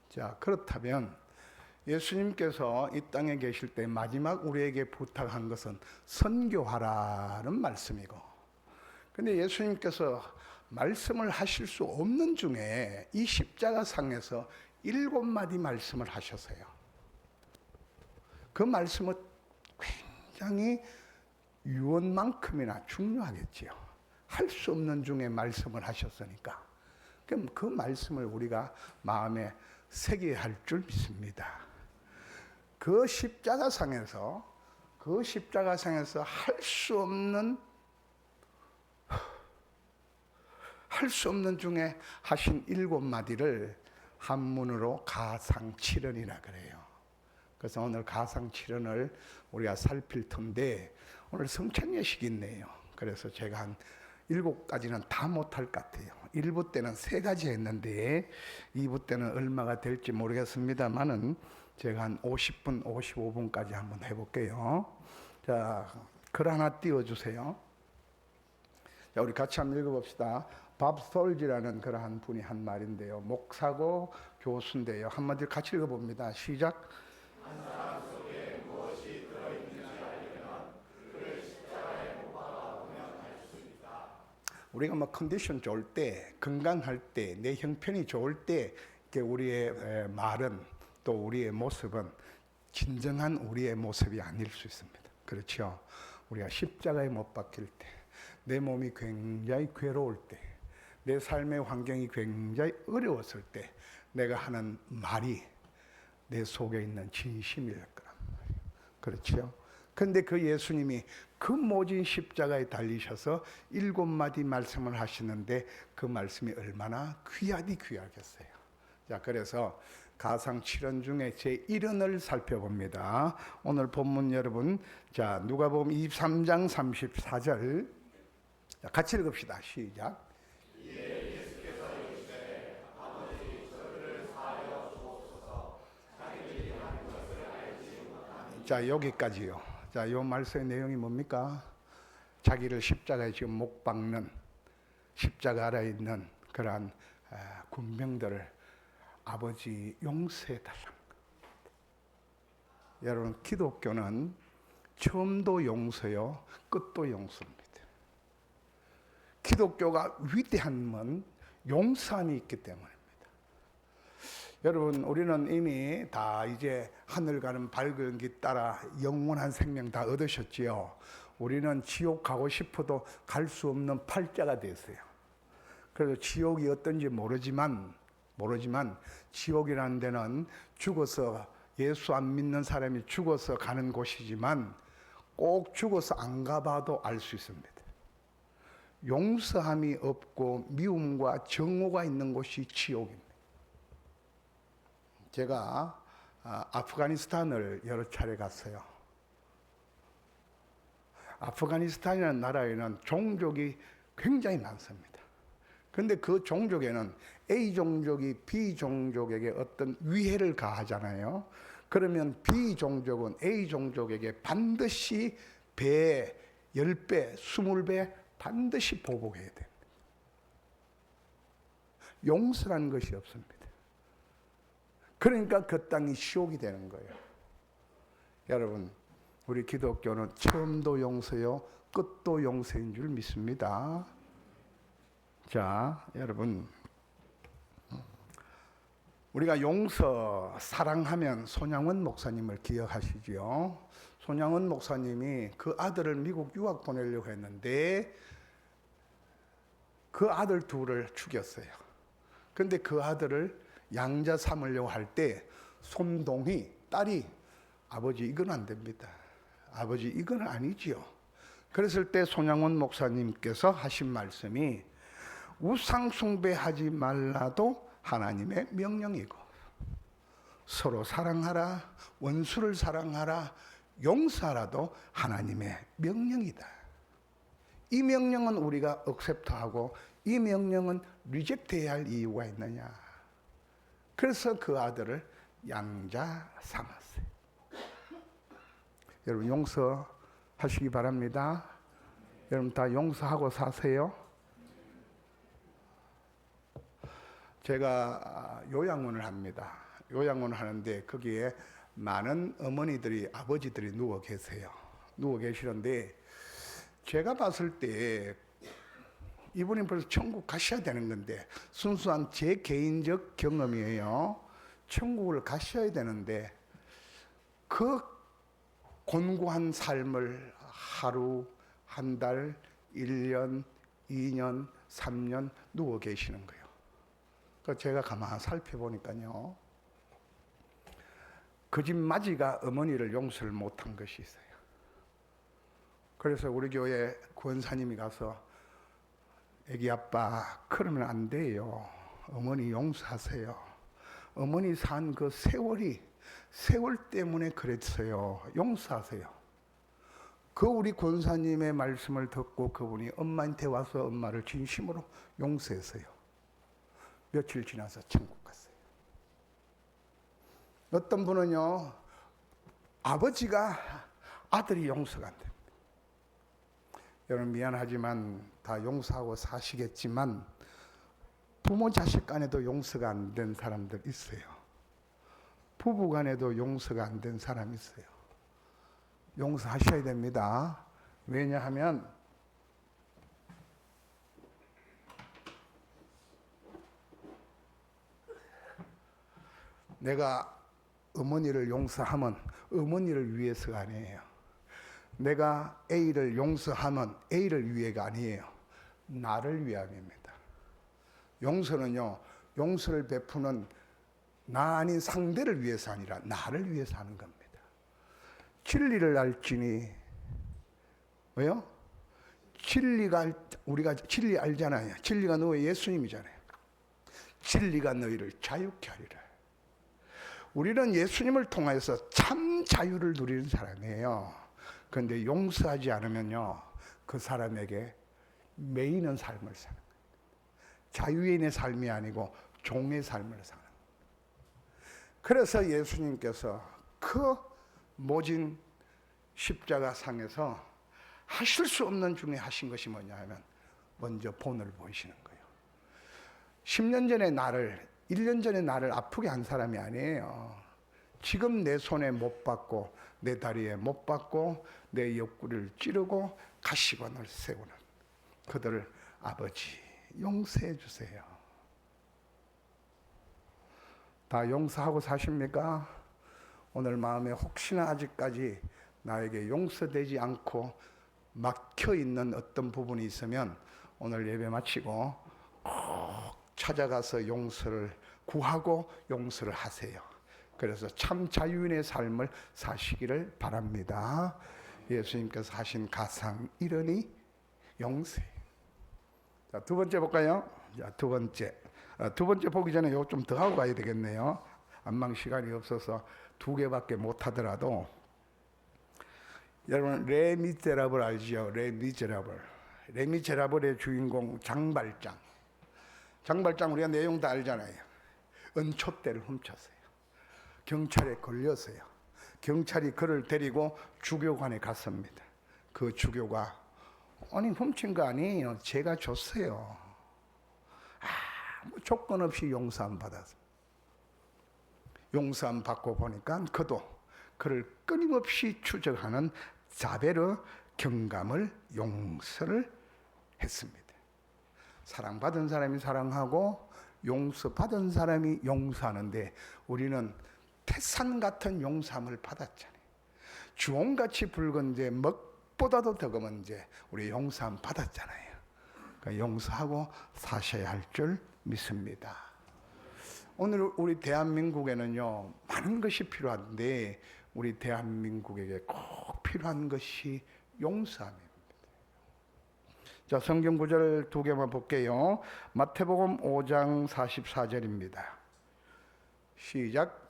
Speaker 4: 자, 그렇다면 예수님께서 이 땅에 계실 때 마지막 우리에게 부탁한 것은 선교하라는 말씀이고, 근데 예수님께서 말씀을 하실 수 없는 중에 이 십자가상에서 7마디 말씀을 하셨어요. 그 말씀은 굉장히 유언만큼이나 중요하겠지요. 할 수 없는 중에 말씀을 하셨으니까. 그럼 그 말씀을 우리가 마음에 새겨야 할 줄 믿습니다. 그 십자가상에서 할 수 없는 중에 하신 7마디를 한문으로 가상칠언이라 그래요. 그래서 오늘 가상칠언을 우리가 살필 텐데 오늘 성찬예식이 있네요. 그래서 제가 한 7가지는 다 못할 것 같아요. 1부 때는 3가지 했는데 2부 때는 얼마가 될지 모르겠습니다만은 제가 한 50분, 55분까지 한번 해볼게요. 자, 글 하나 띄워주세요. 자, 우리 같이 한번 읽어봅시다. 밥 솔지라는 그러한 분이 한 말인데요. 목사고 교수인데요. 한마디로 같이 읽어봅니다. 시작. 한 사람 속에 무엇이 들어있는지 알려면 그를 십자가에 못 박아보면 알 수 있다. 우리가 뭐 컨디션 좋을 때, 건강할 때, 내 형편이 좋을 때 우리의 말은 또 우리의 모습은 진정한 우리의 모습이 아닐 수 있습니다. 그렇죠? 우리가 십자가에 못 박힐 때, 내 몸이 굉장히 괴로울 때, 내 삶의 환경이 굉장히 어려웠을 때 내가 하는 말이 내 속에 있는 진심일 거란 말이에요. 그렇죠? 그런데 그 예수님이 그 모진 십자가에 달리셔서 7마디 말씀을 하시는데 그 말씀이 얼마나 귀하겠어요. 자, 그래서 가상 7원 중에 제 1원을 살펴봅니다. 오늘 본문 여러분, 자, 누가복음 23장 34절. 자, 같이 읽읍시다. 시작. 자, 여기까지요. 자, 요 말씀의 내용이 뭡니까? 자기를 십자가에 지금 못 박는, 십자가 아래에 있는 그러한 군병들을 아버지 용서해 달라. 여러분, 기독교는 처음도 용서요, 끝도 용서입니다. 기독교가 위대한 건 용서함이 있기 때문입니다. 여러분, 우리는 이미 다 이제 하늘 가는 밝은 길 따라 영원한 생명 다 얻으셨지요. 우리는 지옥 가고 싶어도 갈 수 없는 팔자가 됐어요. 그래서 지옥이 어떤지 모르지만 지옥이라는 데는 죽어서 예수 안 믿는 사람이 죽어서 가는 곳이지만 꼭 죽어서 안 가봐도 알 수 있습니다. 용서함이 없고 미움과 정오가 있는 곳이 지옥입니다. 제가 아프가니스탄을 여러 차례 갔어요. 아프가니스탄이라는 나라에는 종족이 굉장히 많습니다. 그런데 그 종족에는 A 종족이 B 종족에게 어떤 위해를 가하잖아요. 그러면 B 종족은 A 종족에게 반드시 배, 10배, 20배 반드시 보복해야 됩니다. 용서라는 것이 없습니다. 그러니까 그 땅이 지옥이 되는 거예요. 여러분, 우리 기독교는 처음도 용서요, 끝도 용서인 줄 믿습니다. 자, 여러분, 우리가 용서, 사랑하면 손양원 목사님을 기억하시죠? 손양원 목사님이 그 아들을 미국 유학 보내려고 했는데 그 아들 둘을 죽였어요. 그런데 그 아들을 양자 삼으려고 할 때 손동희 딸이 아버지 이건 안 됩니다. 아버지 이건 아니지요. 그랬을 때 손양원 목사님께서 하신 말씀이 우상 숭배하지 말라도 하나님의 명령이고 서로 사랑하라, 원수를 사랑하라, 용서하라도 하나님의 명령이다. 이 명령은 우리가 억셉트하고 이 명령은 리젝트해야 할 이유가 있느냐. 그래서 그 아들을 양자 삼았어요. 여러분, 용서하시기 바랍니다. 여러분 다 용서하고 사세요. 제가 요양원을 합니다. 요양원을 하는데 거기에 많은 어머니들이, 아버지들이 누워 계세요. 누워 계시는데 제가 봤을 때 이분이 벌써 천국 가셔야 되는 건데, 순수한 제 개인적 경험이에요. 천국을 가셔야 되는데 그 곤고한 삶을 하루, 한 달, 1년, 2년, 3년 누워 계시는 거예요. 그래서 제가 가만히 살펴보니까요, 그 집 마지가 어머니를 용서를 못한 것이 있어요. 그래서 우리 교회 권사님이 가서 애기 아빠 그러면 안 돼요. 어머니 용서하세요. 어머니 산 그 세월 때문에 그랬어요. 용서하세요. 그 우리 권사님의 말씀을 듣고 그분이 엄마한테 와서 엄마를 진심으로 용서했어요. 며칠 지나서 천국 갔어요. 어떤 분은요, 아버지가 아들이 용서가 안 됩니다. 여러분 미안하지만 다 용서하고 사시겠지만 부모 자식 간에도 용서가 안 된 사람들 있어요. 부부 간에도 용서가 안 된 사람이 있어요. 용서하셔야 됩니다. 왜냐하면 내가 어머니를 용서하면 어머니를 위해서가 아니에요. 내가 A를 용서하면 A를 위해가 아니에요. 나를 위함입니다. 용서는요, 용서를 베푸는 나 아닌 상대를 위해서 아니라 나를 위해서 하는 겁니다. 진리를 알지니, 왜요? 우리가 진리 알잖아요. 진리가 너의 예수님이잖아요. 진리가 너희를 자유케 하리라. 우리는 예수님을 통해서 참 자유를 누리는 사람이에요. 그런데 용서하지 않으면요, 그 사람에게 매이는 삶을 사는 거예요. 자유인의 삶이 아니고 종의 삶을 사는 거예요. 그래서 예수님께서 그 모진 십자가 상에서 하실 수 없는 중에 하신 것이 뭐냐 하면 먼저 본을 보이시는 거예요. 10년 전에 나를, 1년 전에 나를 아프게 한 사람이 아니에요. 지금 내 손에 못 받고 내 다리에 못 받고 내 옆구리를 찌르고 가시관을 세우는 그들을 아버지 용서해 주세요. 다 용서하고 사십니까? 오늘 마음에 혹시나 아직까지 나에게 용서되지 않고 막혀 있는 어떤 부분이 있으면 오늘 예배 마치고 꼭 찾아가서 용서를 구하고 용서를 하세요. 그래서 참 자유인의 삶을 사시기를 바랍니다. 예수님께서 하신 가상 이르니 용서. 자, 두 번째 볼까요? 자, 두 번째 보기 전에 이거 좀 더 하고 가야 되겠네요. 안망 시간이 없어서 두 개밖에 못 하더라도 여러분 레미제라블 알지요? 레미제라블의 주인공 장발장 우리가 내용 다 알잖아요. 은촛대를 훔쳤어요. 경찰에 걸렸어요. 경찰이 그를 데리고 주교관에 갔습니다. 그 주교가 아니 훔친 거 아니에요. 제가 줬어요. 아무 조건 없이 용서함 받았어요. 용서함 받고 보니까 그도 그를 끊임없이 추적하는 자베르 경감을 용서를 했습니다. 사랑받은 사람이 사랑하고 용서받은 사람이 용서하는데 우리는 태산 같은 용서함을 받았잖아요. 주홍같이 붉은데 먹보다도 더 검은데 우리 용서함 받았잖아요. 그러니까 용서하고 사셔야 할 줄 믿습니다. 오늘 우리 대한민국에는요 많은 것이 필요한데 우리 대한민국에게 꼭 필요한 것이 용서함입니다. 자, 성경 구절 두 개만 볼게요. 마태복음 5장 44절입니다. 시작.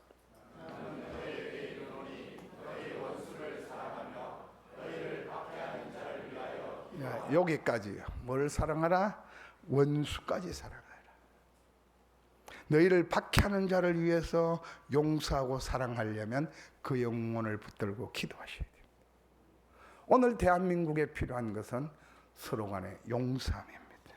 Speaker 4: 야, 여기까지요. 뭘 사랑하라? 원수까지 사랑하라. 너희를 박해하는 자를 위해서 용서하고 사랑하려면 그 영혼을 붙들고 기도하셔야 돼요. 오늘 대한민국에 필요한 것은 서로 간의 용서함입니다.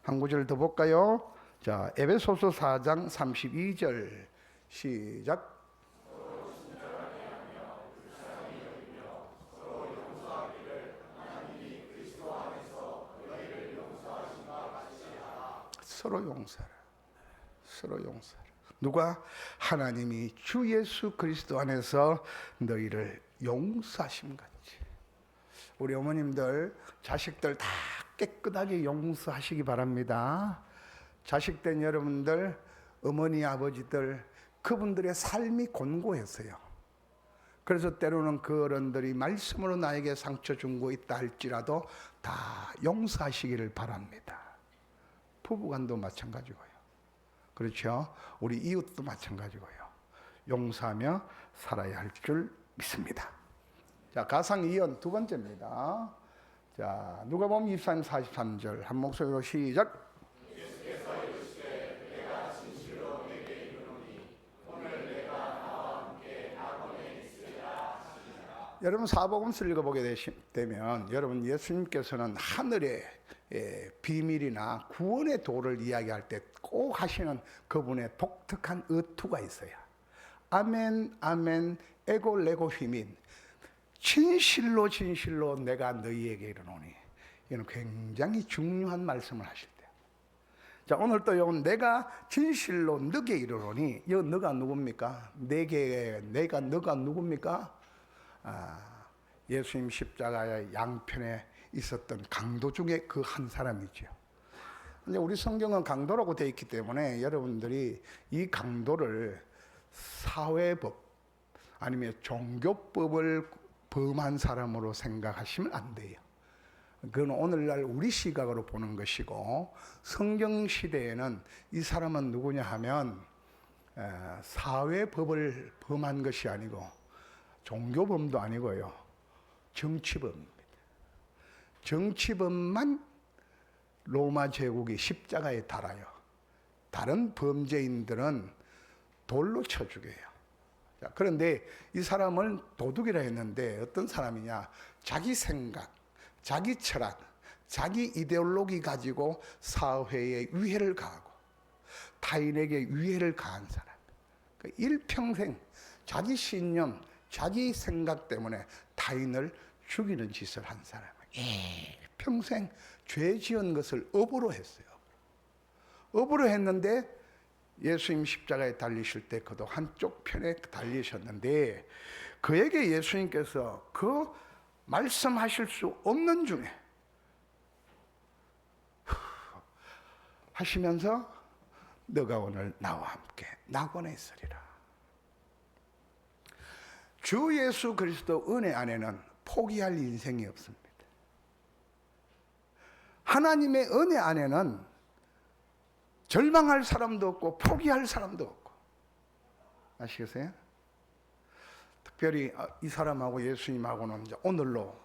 Speaker 4: 한 구절 더 볼까요? 자, 에베소서 4장 32절 시작. 서로 용서하라. 서로 용서하라. 누가? 하나님이 주 예수 그리스도 안에서 너희를 용서하심 같이. 우리 어머님들 자식들 다 깨끗하게 용서하시기 바랍니다. 자식된 여러분들, 어머니 아버지들 그분들의 삶이 곤고했어요. 그래서 때로는 그 어른들이 말씀으로 나에게 상처 준 거 있다 할지라도 다 용서하시기를 바랍니다. 부부간도 마찬가지고요. 그렇죠? 우리 이웃도 마찬가지고요. 용서하며 살아야 할 줄 믿습니다. 자, 가상 이언 두 번째입니다. 자, 누가복음 24장 43절 한 목소리로 시작. 예수께서 이르시되 내가 진실로 내게 이르노니 오늘 내가 나와 함께 낙원에 있으리라 하시니라. 여러분 사복음서를 읽어보게 되면 여러분 예수님께서는 하늘의 비밀이나 구원의 도를 이야기할 때 꼭 하시는 그분의 독특한 어투가 있어요. 아멘 아멘 에고 레고 휘민 진실로 진실로 내가 너희에게 이르노니. 이는 굉장히 중요한 말씀을 하실 때. 자, 오늘 또 요 내가 진실로 너게 이르노니. 이 너가 누굽니까? 내가 너가 누굽니까? 예수님 십자가의 양편에 있었던 강도 중에 그 한 사람이죠. 이제 우리 성경은 강도라고 되어 있기 때문에 여러분들이 이 강도를 사회법 아니면 종교법을 범한 사람으로 생각하시면 안 돼요. 그건 오늘날 우리 시각으로 보는 것이고, 성경 시대에는 이 사람은 누구냐 하면 사회법을 범한 것이 아니고 종교범도 아니고요, 정치범입니다. 정치범만 로마 제국이 십자가에 달아요. 다른 범죄인들은 돌로 쳐 죽여요. 자, 그런데 이 사람을 도둑이라 했는데 어떤 사람이냐? 자기 생각, 자기 철학, 자기 이데올로기 가지고 사회에 위해를 가하고 타인에게 위해를 가한 사람. 일평생 자기 신념, 자기 생각 때문에 타인을 죽이는 짓을 한 사람이에요. 평생 죄 지은 것을 업으로 했어요. 업으로 했는데 예수님 십자가에 달리실 때 그도 한쪽 편에 달리셨는데, 그에게 예수님께서 그 말씀하실 수 없는 중에 하시면서 너가 오늘 나와 함께 낙원에 있으리라. 주 예수 그리스도 은혜 안에는 포기할 인생이 없습니다. 하나님의 은혜 안에는 절망할 사람도 없고 포기할 사람도 없고. 아시겠어요? 특별히 이 사람하고 예수님하고는 이제 오늘로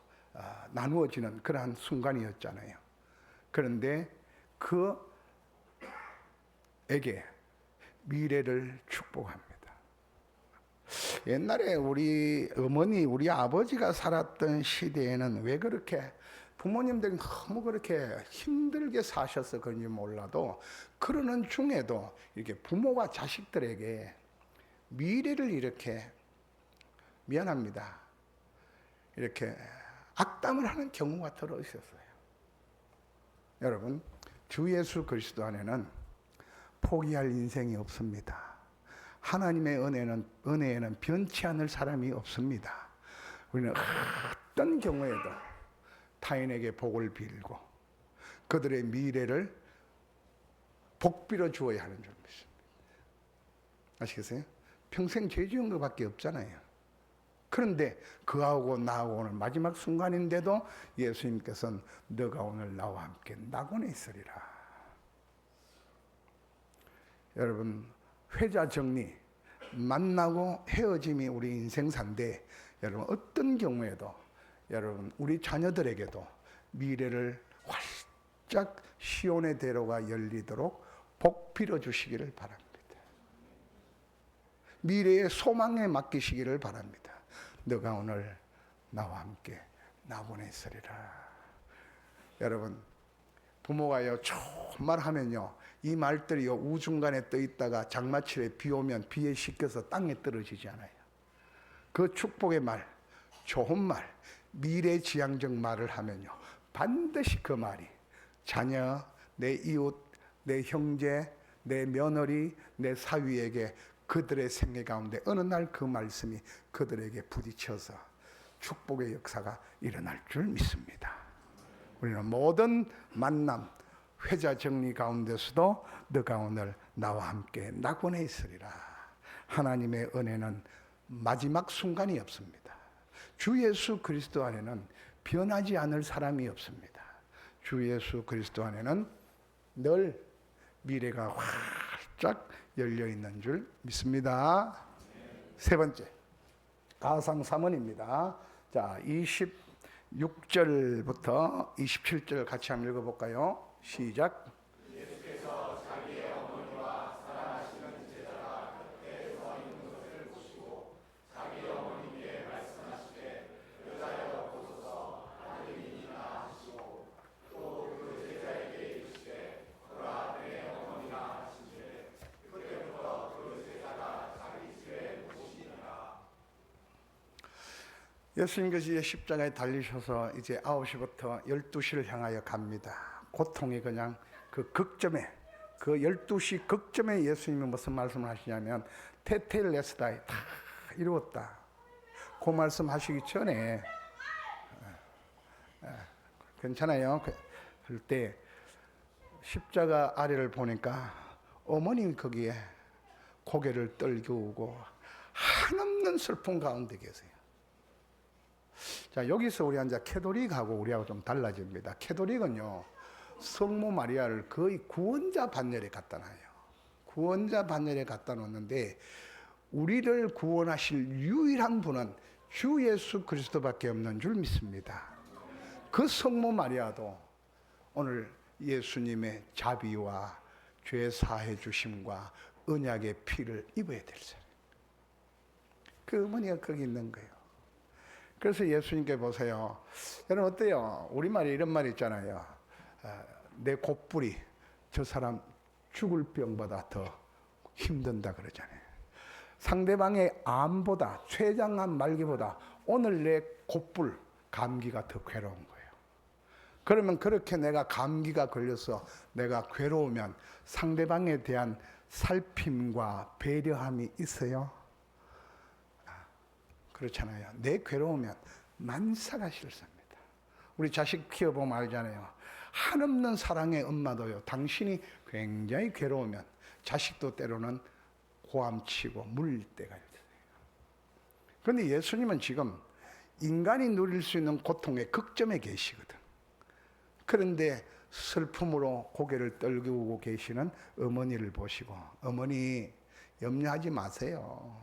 Speaker 4: 나누어지는 그러한 순간이었잖아요. 그런데 그에게 미래를 축복합니다. 옛날에 우리 어머니, 우리 아버지가 살았던 시대에는 왜 그렇게 부모님들이 너무 그렇게 힘들게 사셔서 그런지 몰라도, 그러는 중에도 이렇게 부모가 자식들에게 미래를 이렇게, 미안합니다, 이렇게 악담을 하는 경우가 들어 있었어요. 여러분, 주 예수 그리스도 안에는 포기할 인생이 없습니다. 하나님의 은혜에는 변치 않을 사람이 없습니다. 우리는 어떤 경우에도 타인에게 복을 빌고 그들의 미래를 복비로 주어야 하는 줄 믿습니다. 아시겠어요? 평생 죄 지은 것밖에 없잖아요. 그런데 그하고 나하고 오늘 마지막 순간인데도 예수님께서는 너가 오늘 나와 함께 낙원에 있으리라. 여러분, 회자 정리, 만나고 헤어짐이 우리 인생사인데, 여러분 어떤 경우에도 여러분 우리 자녀들에게도 미래를 활짝 시온의 대로가 열리도록 복 빌어주시기를 바랍니다. 미래의 소망에 맡기시기를 바랍니다. 너가 오늘 나와 함께 낙원에 있으리라. 여러분, 부모가요 정말 하면요 이 말들이요 우중간에 떠 있다가 장마철에 비 오면 비에 씻겨서 땅에 떨어지지 않아요. 그 축복의 말, 좋은 말, 미래지향적 말을 하면요 반드시 그 말이 자녀, 내 이웃, 내 형제, 내 며느리, 내 사위에게 그들의 생애 가운데 어느 날 그 말씀이 그들에게 부딪혀서 축복의 역사가 일어날 줄 믿습니다. 우리는 모든 만남, 회자 정리 가운데서도 너가 오늘 나와 함께 낙원에 있으리라. 하나님의 은혜는 마지막 순간이 없습니다. 주 예수 그리스도 안에는 변하지 않을 사람이 없습니다. 주 예수 그리스도 안에는 늘 미래가 활짝 열려 있는 줄 믿습니다. 세 번째, 가상 3원입니다. 자, 26절부터 27절 같이 한번 읽어볼까요? 시작. 예수께서 자기의 어머니와 사랑하시는 제자가 곁에 서 있는 것을 보시고 자기 어머니께 말씀하시되 여자여 보소서 아들이니라 하시고 또 그 제자에게 이르시되 보라 내 어머니라 하시되 그때부터 그 제자가 자기 집에 모시니라. 예수님께서 십자가에 달리셔서 이제 9시부터 12시를 향하여 갑니다. 고통이 그냥 그 극점에, 그 12시 극점에 예수님이 무슨 말씀을 하시냐면 테텔레스다이 다 이루었다. 그 말씀 하시기 전에 괜찮아요. 그럴 때 십자가 아래를 보니까 어머니 거기에 고개를 떨구고 한없는 슬픔 가운데 계세요. 자, 여기서 우리 이제 캐톨릭하고 우리하고 좀 달라집니다. 캐톨릭은요, 성모 마리아를 거의 구원자 반열에 갖다 놔요. 구원자 반열에 갖다 놓는데 우리를 구원하실 유일한 분은 주 예수 그리스도밖에 없는 줄 믿습니다. 그 성모 마리아도 오늘 예수님의 자비와 죄 사해 주심과 언약의 피를 입어야 될 사람. 그 어머니가 거기 있는 거예요. 그래서 예수님께 보세요. 여러분 어때요? 우리말에 이런 말 있잖아요. 내 곧불이 저 사람 죽을 병보다 더 힘든다 그러잖아요. 상대방의 암보다, 췌장암 말기보다 오늘 내 곧불 감기가 더 괴로운 거예요. 그러면 그렇게 내가 감기가 걸려서 내가 괴로우면 상대방에 대한 살핌과 배려함이 있어요? 그렇잖아요. 내 괴로우면 만사가 싫습니다. 우리 자식 키워보면 알잖아요. 한없는 사랑의 엄마도요, 당신이 굉장히 괴로우면 자식도 때로는 고함치고 물릴 때가 있어요. 그런데 예수님은 지금 인간이 누릴 수 있는 고통의 극점에 계시거든. 그런데 슬픔으로 고개를 떨구고 계시는 어머니를 보시고, 어머니 염려하지 마세요.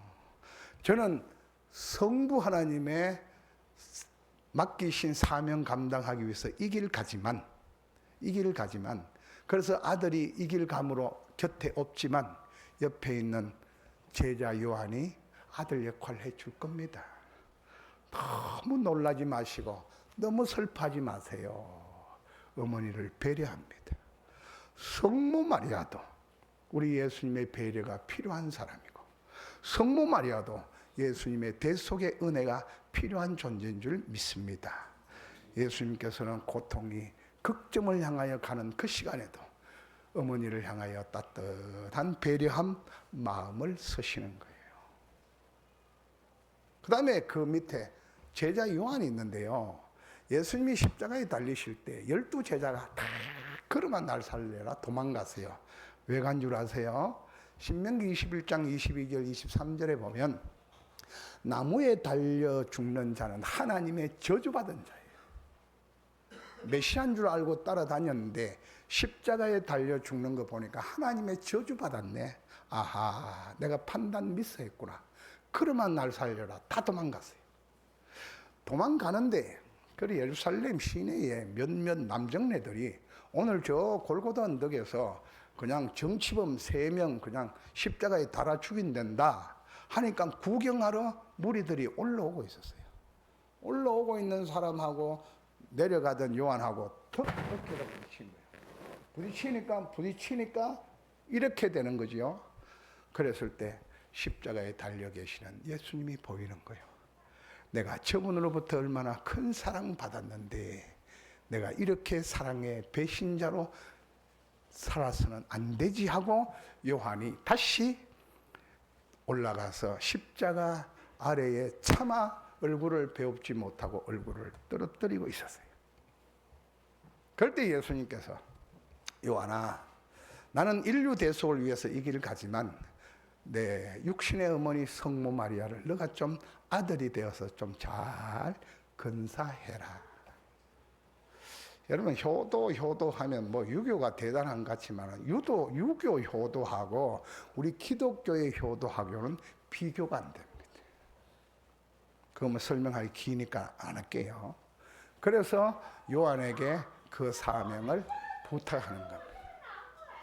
Speaker 4: 저는 성부 하나님의 맡기신 사명 감당하기 위해서 이 길 가지만, 그래서 아들이 이 길 감으로 곁에 없지만 옆에 있는 제자 요한이 아들 역할을 해줄 겁니다. 너무 놀라지 마시고 너무 슬퍼하지 마세요. 어머니를 배려합니다. 성모 마리아도 우리 예수님의 배려가 필요한 사람이고, 성모 마리아도 예수님의 대속의 은혜가 필요한 존재인 줄 믿습니다. 예수님께서는 고통이 극점을 향하여 가는 그 시간에도 어머니를 향하여 따뜻한 배려한 마음을 쓰시는 거예요. 그 다음에 그 밑에 제자 요한이 있는데요. 예수님이 십자가에 달리실 때 12제자가 다 걸어만 날 살려라 도망갔어요. 왜 간 줄 아세요? 신명기 21장 22절 23절에 보면 나무에 달려 죽는 자는 하나님의 저주받은 자예요. 메시아인 줄 알고 따라다녔는데 십자가에 달려 죽는 거 보니까 하나님의 저주받았네. 아하, 내가 판단 미스했구나. 그러만 날 살려라. 다 도망갔어요. 도망가는데 그 예루살렘 시내에 몇몇 남정네들이 오늘 저 골고다 언덕에서 그냥 정치범 3명 그냥 십자가에 달아 죽인댄다 하니까 구경하러 무리들이 올라오고 있었어요. 올라오고 있는 사람하고 내려가던 요한하고 턱 어깨가 부딪힌 거예요. 부딪히니까 이렇게 되는 거죠. 그랬을 때 십자가에 달려 계시는 예수님이 보이는 거예요. 내가 저분으로부터 얼마나 큰 사랑 받았는데 내가 이렇게 사랑의 배신자로 살아서는 안 되지 하고 요한이 다시 올라가서 십자가 아래에 차마 얼굴을 배웁지 못하고 얼굴을 떨어뜨리고 있었어요. 그럴 때 예수님께서 요한아, 나는 인류 대속을 위해서 이 길을 가지만 내 육신의 어머니 성모 마리아를 너가 좀 아들이 되어서 좀 잘 건사해라. 여러분 효도하면 뭐 유교가 대단한 것 같지만 유교 효도하고 우리 기독교의 효도하고는 비교가 안 됩니다. 그거 뭐 설명하기 기니까 안 할게요. 그래서 요한에게 그 사명을 부탁하는 겁니다.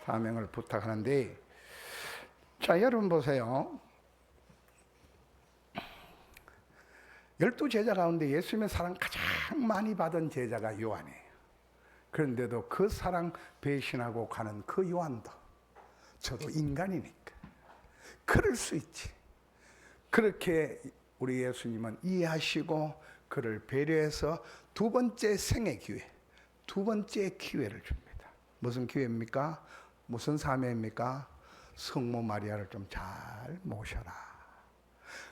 Speaker 4: 사명을 부탁하는데, 자, 여러분 보세요. 12제자 가운데 예수님의 사랑 가장 많이 받은 제자가 요한이에요. 그런데도 그 사랑 배신하고 가는 그 요한도 저도 인간이니까 그럴 수 있지. 그렇게 우리 예수님은 이해하시고 그를 배려해서 두 번째 생의 기회, 두 번째 기회를 줍니다. 무슨 기회입니까? 무슨 사명입니까? 성모 마리아를 좀 잘 모셔라.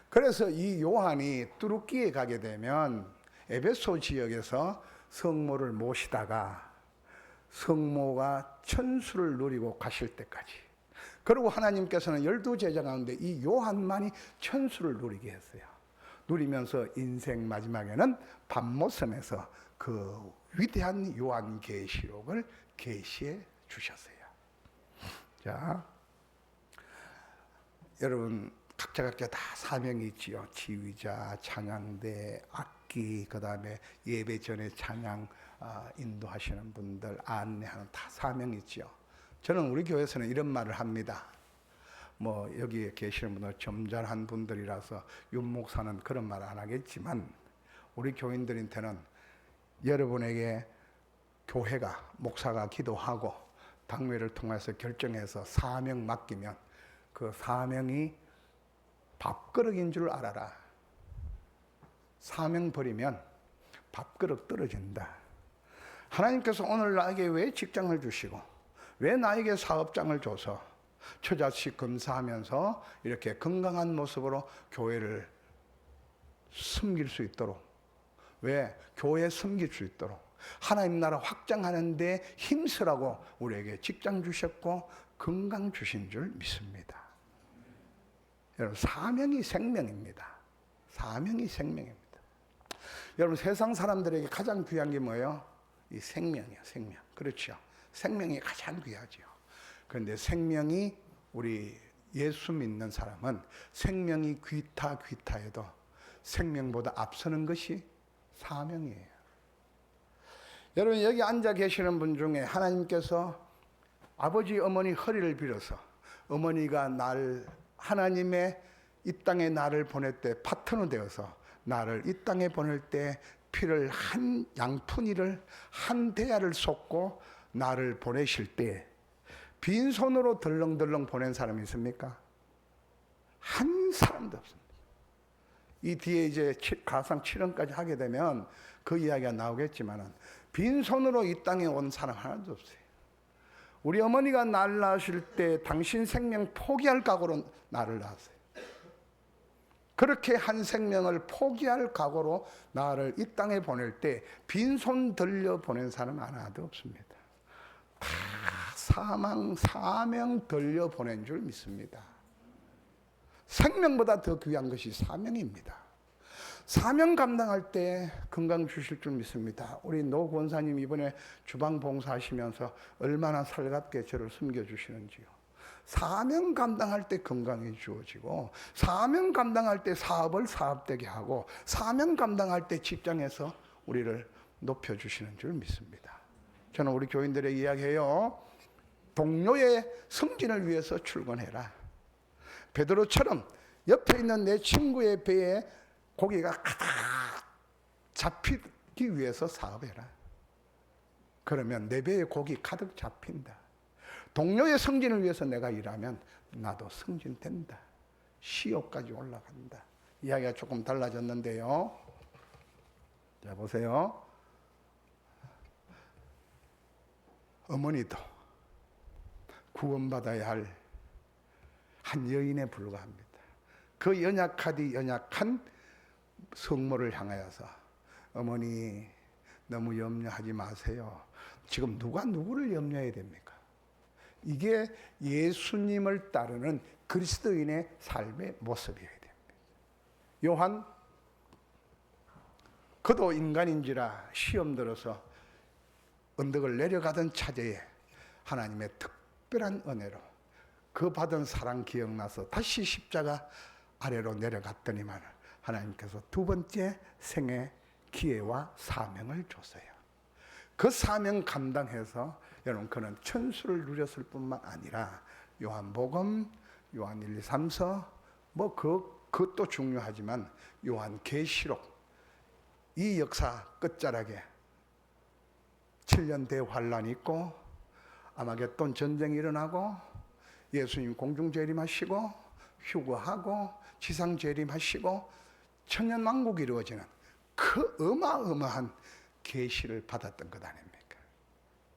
Speaker 4: 그래서 이 요한이 뚜루키에 가게 되면 에베소 지역에서 성모를 모시다가 성모가 천수를 누리고 가실 때까지. 그리고 하나님께서는 12제자 가운데 이 요한만이 천수를 누리게 했어요. 누리면서 인생 마지막에는 밤모섬에서 그 위대한 요한계시록을 계시해 주셨어요. 자, 여러분 각자 다 사명이 있지요. 지휘자, 찬양대, 악기, 그 다음에 예배 전에 찬양 인도하시는 분들, 안내하는 다 사명이 있지요. 저는 우리 교회에서는 이런 말을 합니다. 뭐 여기에 계시는 분들 점잖은 분들이라서 윤 목사는 그런 말 안 하겠지만, 우리 교인들한테는 여러분에게 교회가, 목사가 기도하고 당회를 통해서 결정해서 사명 맡기면 그 사명이 밥그릇인 줄 알아라. 사명 버리면 밥그릇 떨어진다. 하나님께서 오늘 나에게 왜 직장을 주시고 왜 나에게 사업장을 줘서 처자식 검사하면서 이렇게 건강한 모습으로 교회를 섬길 수 있도록, 왜 교회 섬길 수 있도록 하나님 나라 확장하는 데 힘쓰라고 우리에게 직장 주셨고 건강 주신 줄 믿습니다. 여러분, 사명이 생명입니다. 사명이 생명입니다. 여러분, 세상 사람들에게 가장 귀한 게 뭐예요? 이 생명이에요. 생명. 그렇죠. 생명이 가장 귀하죠. 그런데 생명이, 우리 예수 믿는 사람은 생명이 귀타해도 생명보다 앞서는 것이 사명이에요. 여러분, 여기 앉아 계시는 분 중에 하나님께서 아버지 어머니 허리를 빌어서 어머니가 하나님의 이 땅에 나를 보낼 때 파트너 되어서 나를 이 땅에 보낼 때 피를 한 양푼이를 한 대야를 쏟고 나를 보내실 때 빈손으로 덜렁덜렁 보낸 사람이 있습니까? 한 사람도 없습니다. 이 뒤에 이제 가상 7원까지 하게 되면 그 이야기가 나오겠지만은 빈손으로 이 땅에 온 사람 하나도 없어요. 우리 어머니가 날 낳으실 때 당신 생명 포기할 각오로 나를 낳았어요. 그렇게 한 생명을 포기할 각오로 나를 이 땅에 보낼 때 빈손 들려 보낸 사람 하나도 없습니다. 다 사명 들려 보낸 줄 믿습니다. 생명보다 더 귀한 것이 사명입니다. 사명 감당할 때 건강 주실 줄 믿습니다. 우리 노 권사님 이번에 주방 봉사하시면서 얼마나 살갑게 저를 섬겨주시는지요. 사명 감당할 때 건강이 주어지고, 사명 감당할 때 사업을 사업되게 하고, 사명 감당할 때 직장에서 우리를 높여주시는 줄 믿습니다. 저는 우리 교인들에게 이야기해요. 동료의 승진을 위해서 출근해라. 베드로처럼 옆에 있는 내 친구의 배에 고기가 가득 잡히기 위해서 사업해라. 그러면 내 배에 고기 가득 잡힌다. 동료의 승진을 위해서 내가 일하면 나도 승진된다. 시업까지 올라간다. 이야기가 조금 달라졌는데요. 자, 보세요. 어머니도 구원받아야 할 한 여인에 불과합니다. 그 연약한 성모를 향하여서 어머니 너무 염려하지 마세요. 지금 누가 누구를 염려해야 됩니까? 이게 예수님을 따르는 그리스도인의 삶의 모습이어야 됩니다. 요한, 그도 인간인지라 시험 들어서 언덕을 내려가던 차제에 하나님의 특별한 은혜로 그 받은 사랑 기억나서 다시 십자가 아래로 내려갔더니만 하나님께서 두 번째 생애 기회와 사명을 줬어요. 그 사명 감당해서 여러분 그는 천수를 누렸을 뿐만 아니라 요한복음, 요한 1, 2, 3서 뭐 그것도 중요하지만 요한계시록, 이 역사 끝자락에 7년 대환란이 있고 아마겟돈 전쟁이 일어나고 예수님 공중 재림하시고 휴거하고 지상 재림하시고 천년왕국이 이루어지는 그 어마어마한 계시를 받았던 것 아닙니까?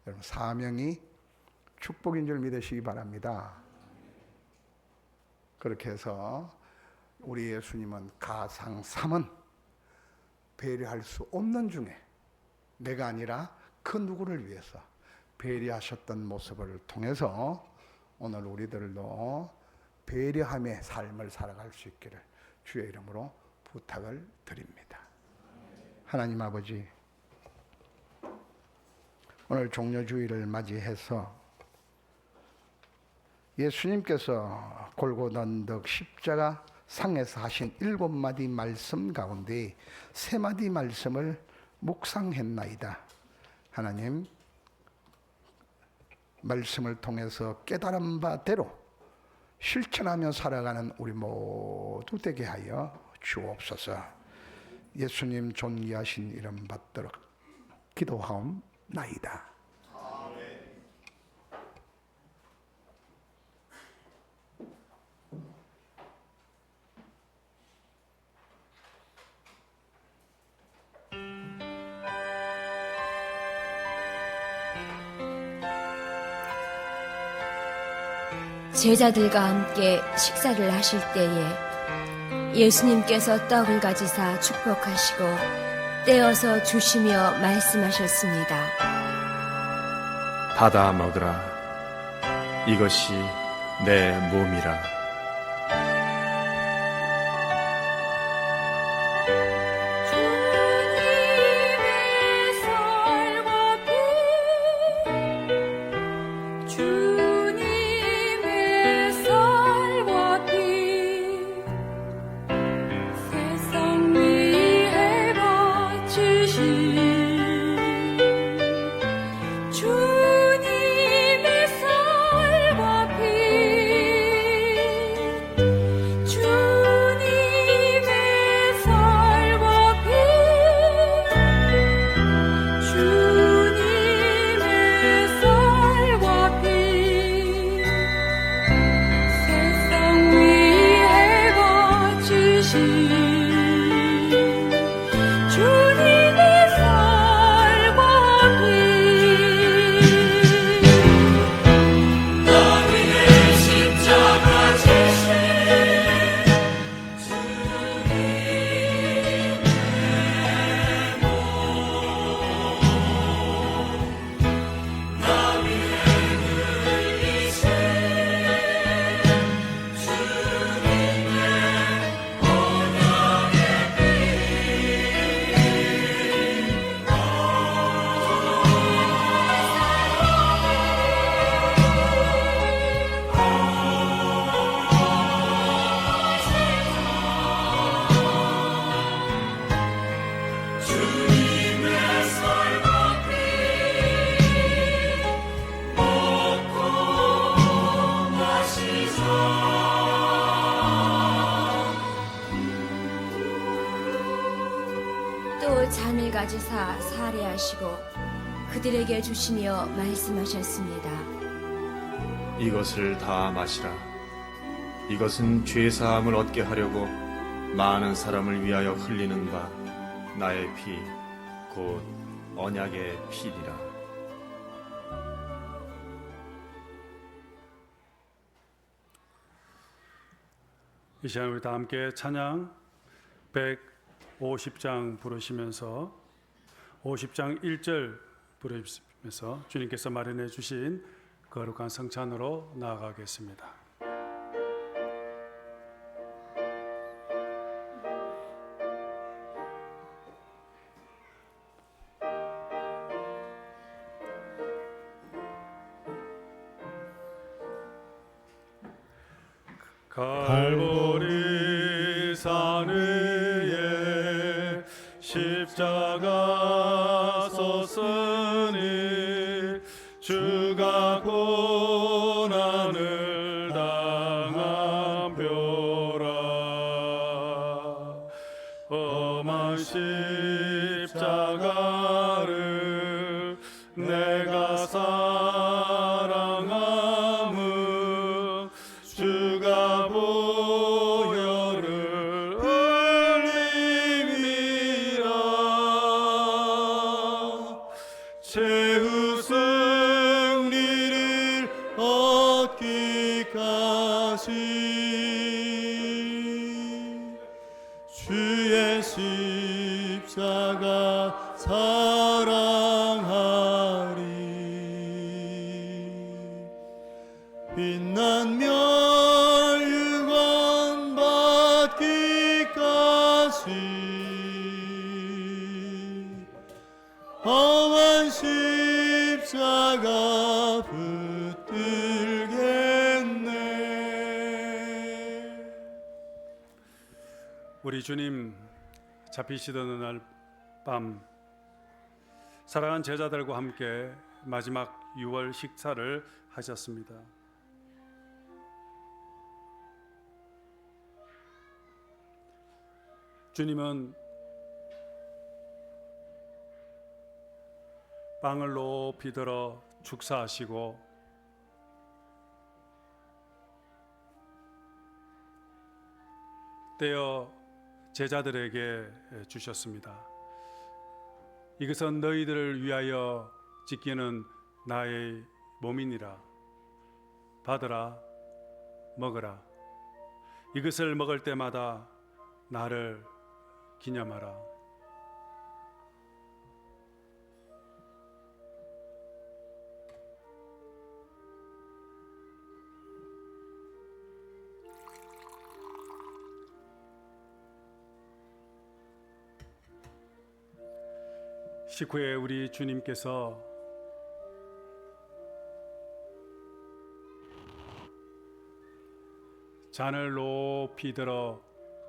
Speaker 4: 여러분, 사명이 축복인 줄 믿으시기 바랍니다. 그렇게 해서 우리 예수님은 가상 3은 배려할 수 없는 중에 내가 아니라 그 누구를 위해서 배려하셨던 모습을 통해서 오늘 우리들도 배려함의 삶을 살아갈 수 있기를 주의 이름으로 부탁을 드립니다. 하나님 아버지, 오늘 종려주의를 맞이해서 예수님께서 골고다 언덕 십자가 상에서 하신 7마디 말씀 가운데 3마디 말씀을 묵상했나이다. 하나님, 말씀을 통해서 깨달은 바대로 실천하며 살아가는 우리 모두 되게 하여 주옵소서. 예수님 존귀하신 이름 받도록 기도하옵나이다.
Speaker 5: 제자들과 함께 식사를 하실 때에 예수님께서 떡을 가지사 축복하시고 떼어서 주시며 말씀하셨습니다.
Speaker 6: 받아 먹으라. 이것이 내 몸이라.
Speaker 5: 또 잔을 가지사 사례하시고 그들에게 주시며 말씀하셨습니다.
Speaker 6: 이것을 다 마시라. 이것은 죄 사함을 얻게 하려고 많은 사람을 위하여 흘리는 바 나의 피 곧 언약의 피니라.
Speaker 2: 이 시간 우리 다 함께 찬양 150장 부르시면서 50장 1절 부르시면서 주님께서 마련해 주신 거룩한 성찬으로 나아가겠습니다. 갈보리 산 위에 십자가 섰으니 주가 고난을 당한 뼈라. 험한 십자가를 내가 사랑함은 주가 보혈을 흘림이라. 최후 승리를 얻기까지 주의 십자가 사랑하리. 우리 주님 잡히시던 어느 날 밤 사랑하는 제자들과 함께 마지막 유월 식사를 하셨습니다. 주님은 빵을 높이 들어 축사하시고 떼어 제자들에게 주셨습니다. 이것은 너희들을 위하여 지키는 나의 몸이니라. 받으라, 먹으라. 이것을 먹을 때마다 나를 기념하라. 식후에 우리 주님께서 잔을 높이 들어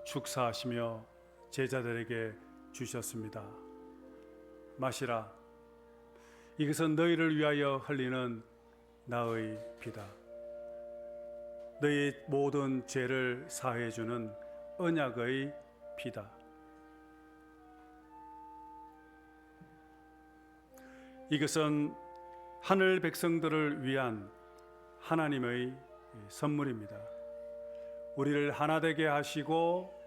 Speaker 2: 축사하시며 제자들에게 주셨습니다. 마시라. 이것은 너희를 위하여 흘리는 나의 피다. 너희 모든 죄를 사해 주는 언약의 피다. 이것은 하늘 백성들을 위한 하나님의 선물입니다. 우리를 하나 되게 하시고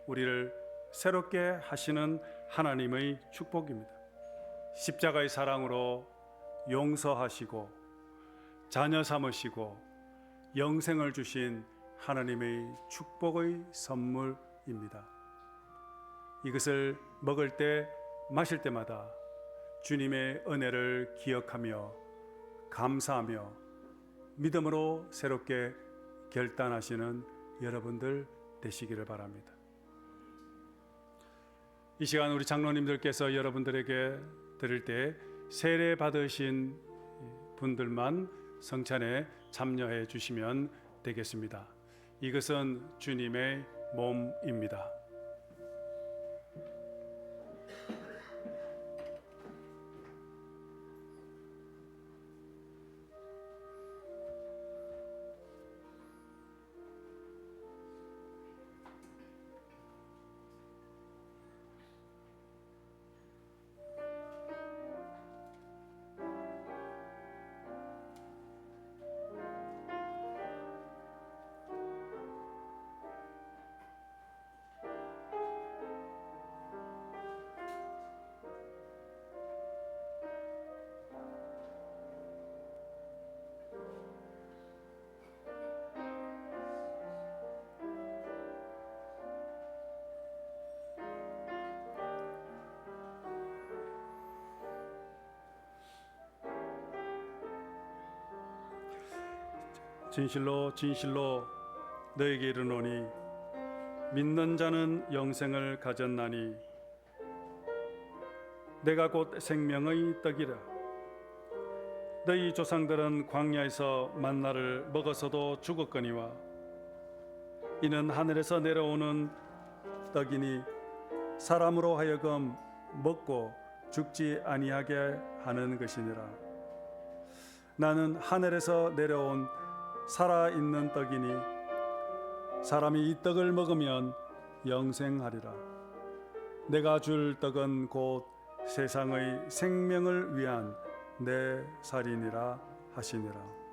Speaker 2: 우리를 새롭게 하시는 하나님의 축복입니다. 십자가의 사랑으로 용서하시고 자녀 삼으시고 영생을 주신 하나님의 축복의 선물입니다. 이것을 먹을 때 마실 때마다 주님의 은혜를 기억하며 감사하며 믿음으로 새롭게 결단하시는 여러분들 되시기를 바랍니다. 이 시간 우리 장로님들께서 여러분들에게 드릴 때 세례 받으신 분들만 성찬에 참여해 주시면 되겠습니다. 이것은 주님의 몸입니다. 진실로 진실로 너에게 이르노니 믿는 자는 영생을 가졌나니 내가 곧 생명의 떡이라. 너희 조상들은 광야에서 만나를 먹어서도 죽었거니와 이는 하늘에서 내려오는 떡이니 사람으로 하여금 먹고 죽지 아니하게 하는 것이니라. 나는 하늘에서 내려온 살아있는 떡이니 사람이 이 떡을 먹으면 영생하리라. 내가 줄 떡은 곧 세상의 생명을 위한 내 살이니라 하시니라.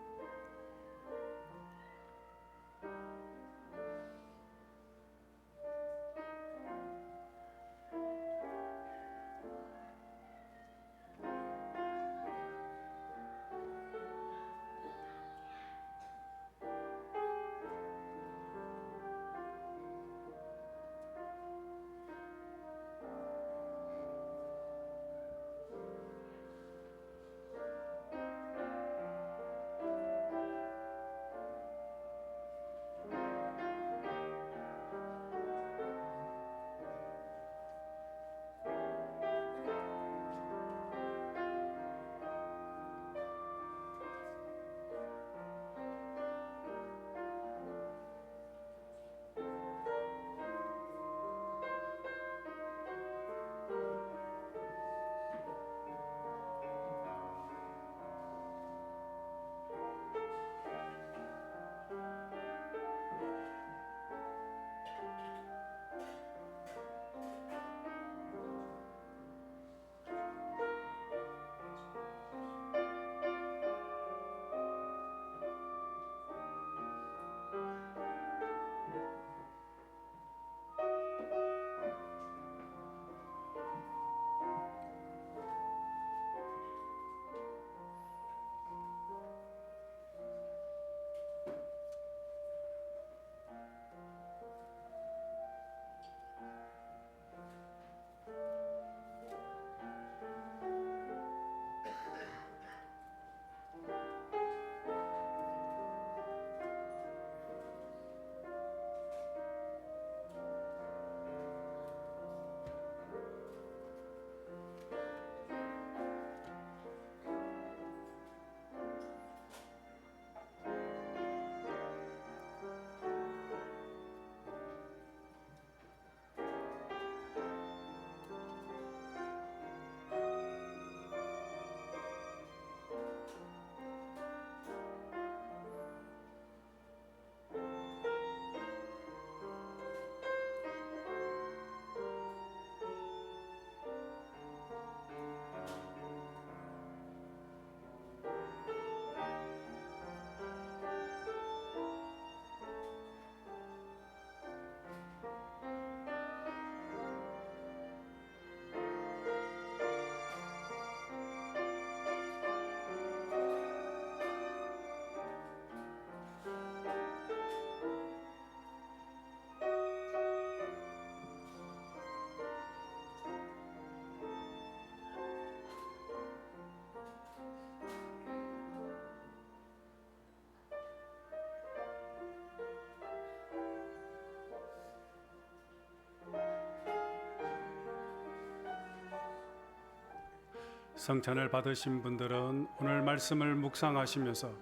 Speaker 2: 성찬을 받으신 분들은 오늘 말씀을 묵상하시면서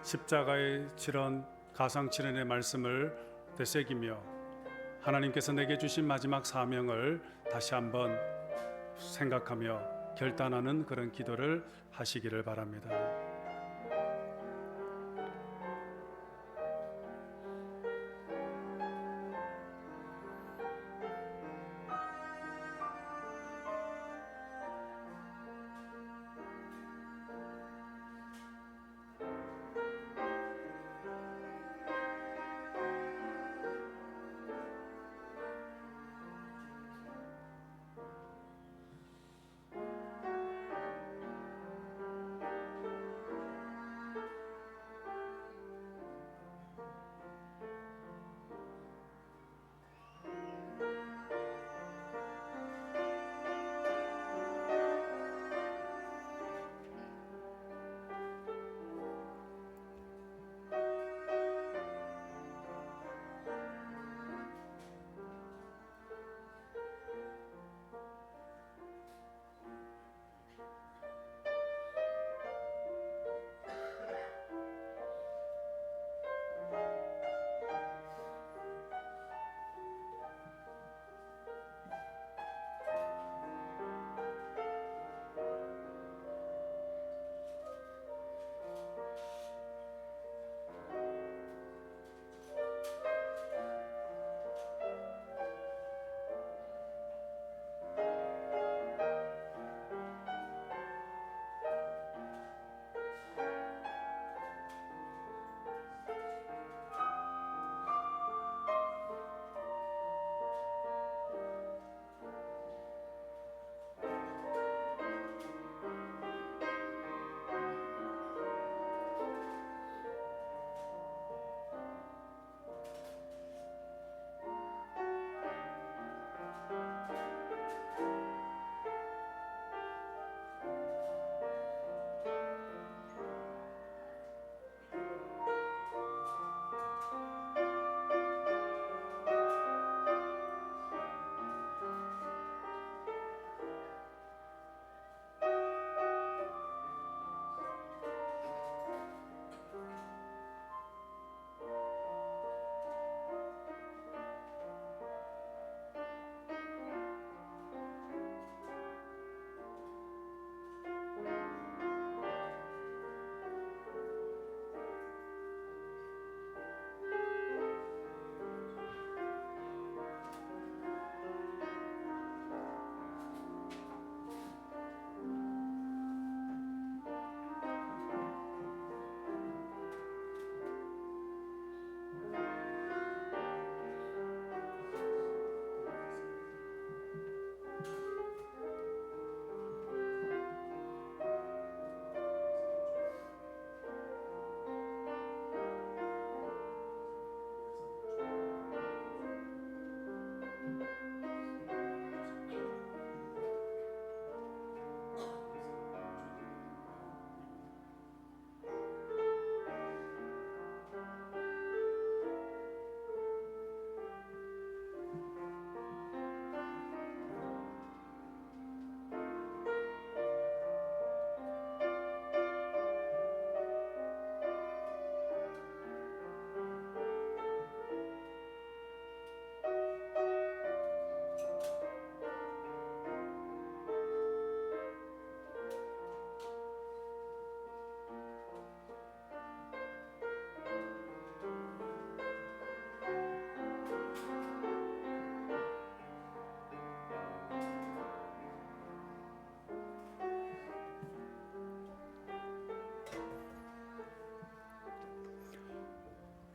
Speaker 2: 십자가의 질언, 가상칠언의 말씀을 되새기며 하나님께서 내게 주신 마지막 사명을 다시 한번 생각하며 결단하는 그런 기도를 하시기를 바랍니다.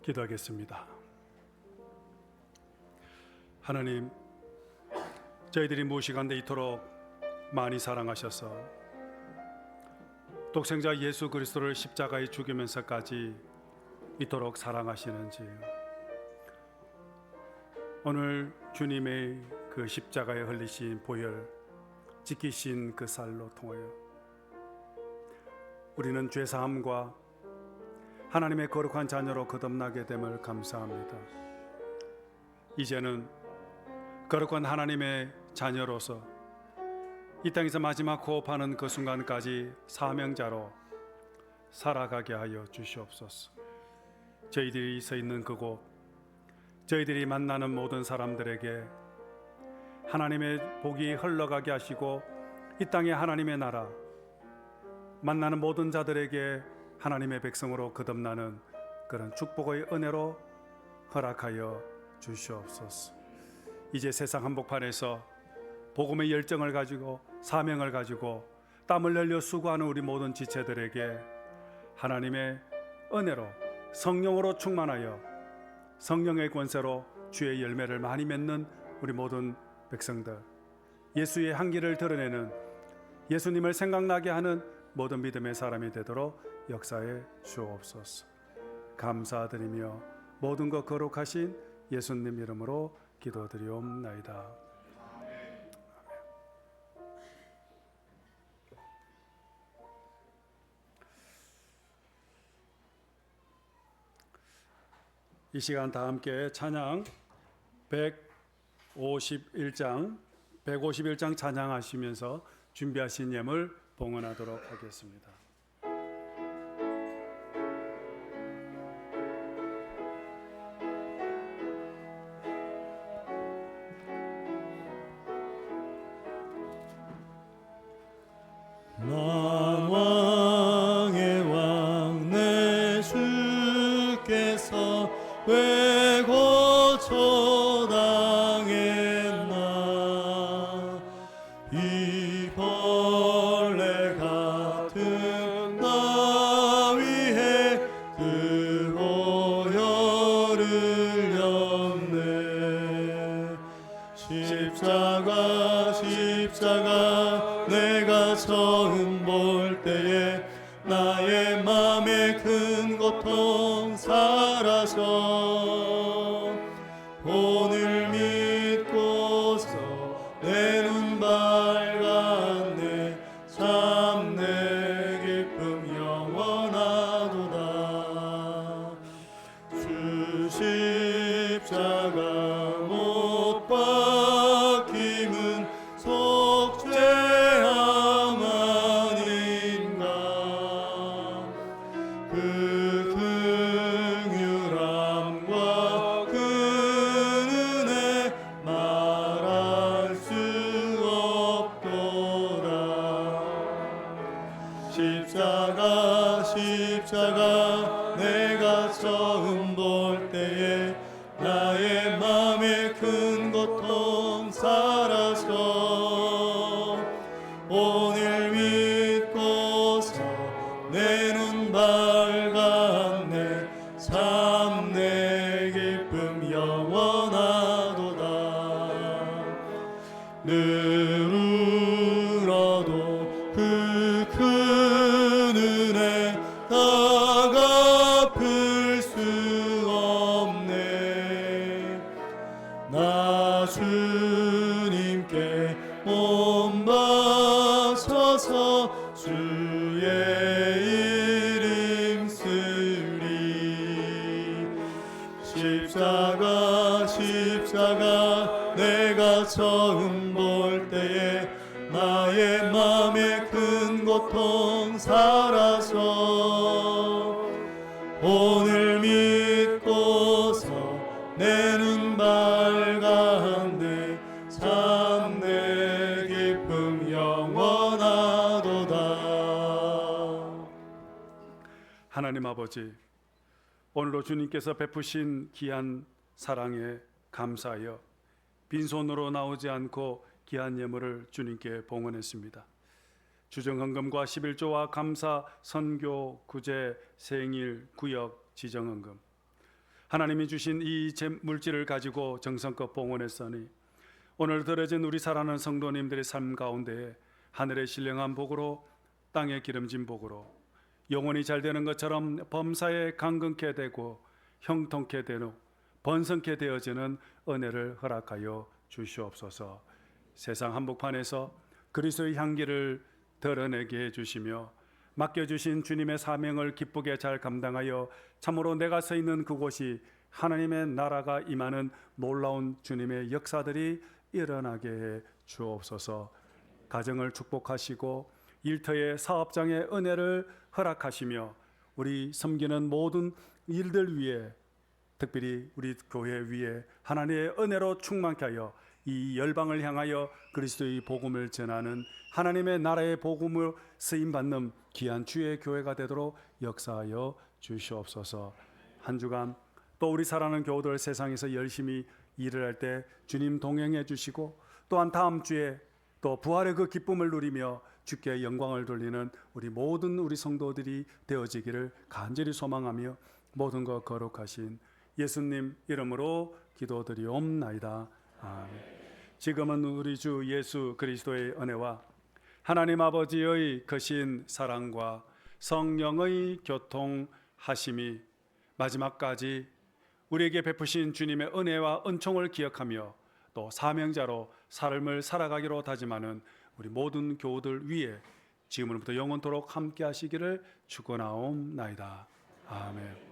Speaker 2: 기도하겠습니다. 하나님, 저희들이 무시간데 이토록 많이 사랑하셔서 독생자 예수 그리스도를 십자가에 죽이면서까지 이토록 사랑하시는지, 오늘 주님의 그 십자가에 흘리신 보혈, 찢기신 그 살로 통하여 우리는 죄사함과 하나님의 거룩한 자녀로 거듭나게 됨을 감사합니다. 이제는 거룩한 하나님의 자녀로서 이 땅에서 마지막 호흡하는 그 순간까지 사명자로 살아가게 하여 주시옵소서. 저희들이 서 있는 그곳, 저희들이 만나는 모든 사람들에게 하나님의 복이 흘러가게 하시고 이 땅에 하나님의 나라, 만나는 모든 자들에게 하나님의 백성으로 거듭나는 그런 축복의 은혜로 허락하여 주시옵소서. 이제 세상 한복판에서 복음의 열정을 가지고 사명을 가지고 땀을 흘려 수고하는 우리 모든 지체들에게 하나님의 은혜로 성령으로 충만하여 성령의 권세로 주의 열매를 많이 맺는 우리 모든 백성들, 예수의 향기를 드러내는, 예수님을 생각나게 하는 모든 믿음의 사람이 되도록 역사해 주옵소서. 감사드리며 모든 것 거룩하신 예수님 이름으로 기도드리옵나이다. 이 시간 다 함께 찬양 151장 찬양하시면서 준비하신 예물 봉헌하도록 하겠습니다.
Speaker 1: 만왕의 왕 내 주께서 왜 거처당했나 이 벌레 같은 나 위에 그 보혈을 였네. 십자가 내가 처음 볼 때에 나의 맘에 큰 고통 사라져 오늘 믿고서 내 눈 밝았네. 참 내 기쁨 영원하도다. 주 십자가 못 박힘은 속죄함 아닌가. 그 긍휼함과 그 은혜 말할 수 없도다. 십자가 내가 처음 볼 때에 나의 맘에 큰 고통 사라져 오늘 믿고서 내 눈 밝았네. 참 내 기쁨 영원하도다. 늘 울어도 그 큰 은혜 다 갚을 수 없네. 나 주님께 몸 바쳐서 주의 이름 쓰리. 십자가 내가 처음 볼 때에 나의 맘에 큰 고통 사라져 오늘 믿고서 내 눈 밝았네. 참 내 기쁨 영원하도다.
Speaker 2: 하나님 아버지, 오늘도 주님께서 베푸신 귀한 사랑에 감사하여 빈손으로 나오지 않고 귀한 예물을 주님께 봉헌했습니다. 주정헌금과 11조와 감사, 선교, 구제, 생일, 구역, 지정헌금, 하나님이 주신 이 물질을 가지고 정성껏 봉헌했으니 오늘 들어진 우리 사랑하는 성도님들의 삶 가운데에 하늘의 신령한 복으로, 땅의 기름진 복으로 영혼이 잘 되는 것처럼 범사에 강건케 되고 형통케 되고 번성케 되어지는 은혜를 허락하여 주시옵소서. 세상 한복판에서 그리스도의 향기를 드러내게 해주시며 맡겨주신 주님의 사명을 기쁘게 잘 감당하여 참으로 내가 서 있는 그곳이 하나님의 나라가 임하는 놀라운 주님의 역사들이 일어나게 해 주옵소서. 가정을 축복하시고 일터의 사업장의 은혜를 허락하시며 우리 섬기는 모든 일들 위에 특별히 우리 교회 위에 하나님의 은혜로 충만케 하여 이 열방을 향하여 그리스도의 복음을 전하는 하나님의 나라의 복음을 쓰임받는 귀한 주의 교회가 되도록 역사하여 주시옵소서. 한 주간 또 우리 사랑하는 교우들 세상에서 열심히 일을 할 때 주님 동행해 주시고 또한 다음 주에 또 부활의 그 기쁨을 누리며 주께 영광을 돌리는 우리 모든 우리 성도들이 되어지기를 간절히 소망하며 모든 것 거룩하신 예수님 이름으로 기도드리옵나이다. 아멘. 지금은 우리 주 예수 그리스도의 은혜와 하나님 아버지의 크신 사랑과 성령의 교통하심이 마지막까지 우리에게 베푸신 주님의 은혜와 은총을 기억하며 또 사명자로 삶을 살아가기로 다짐하는 우리 모든 교우들 위에 지금으로부터 영원토록 함께 하시기를 축원하옵나이다. 아멘.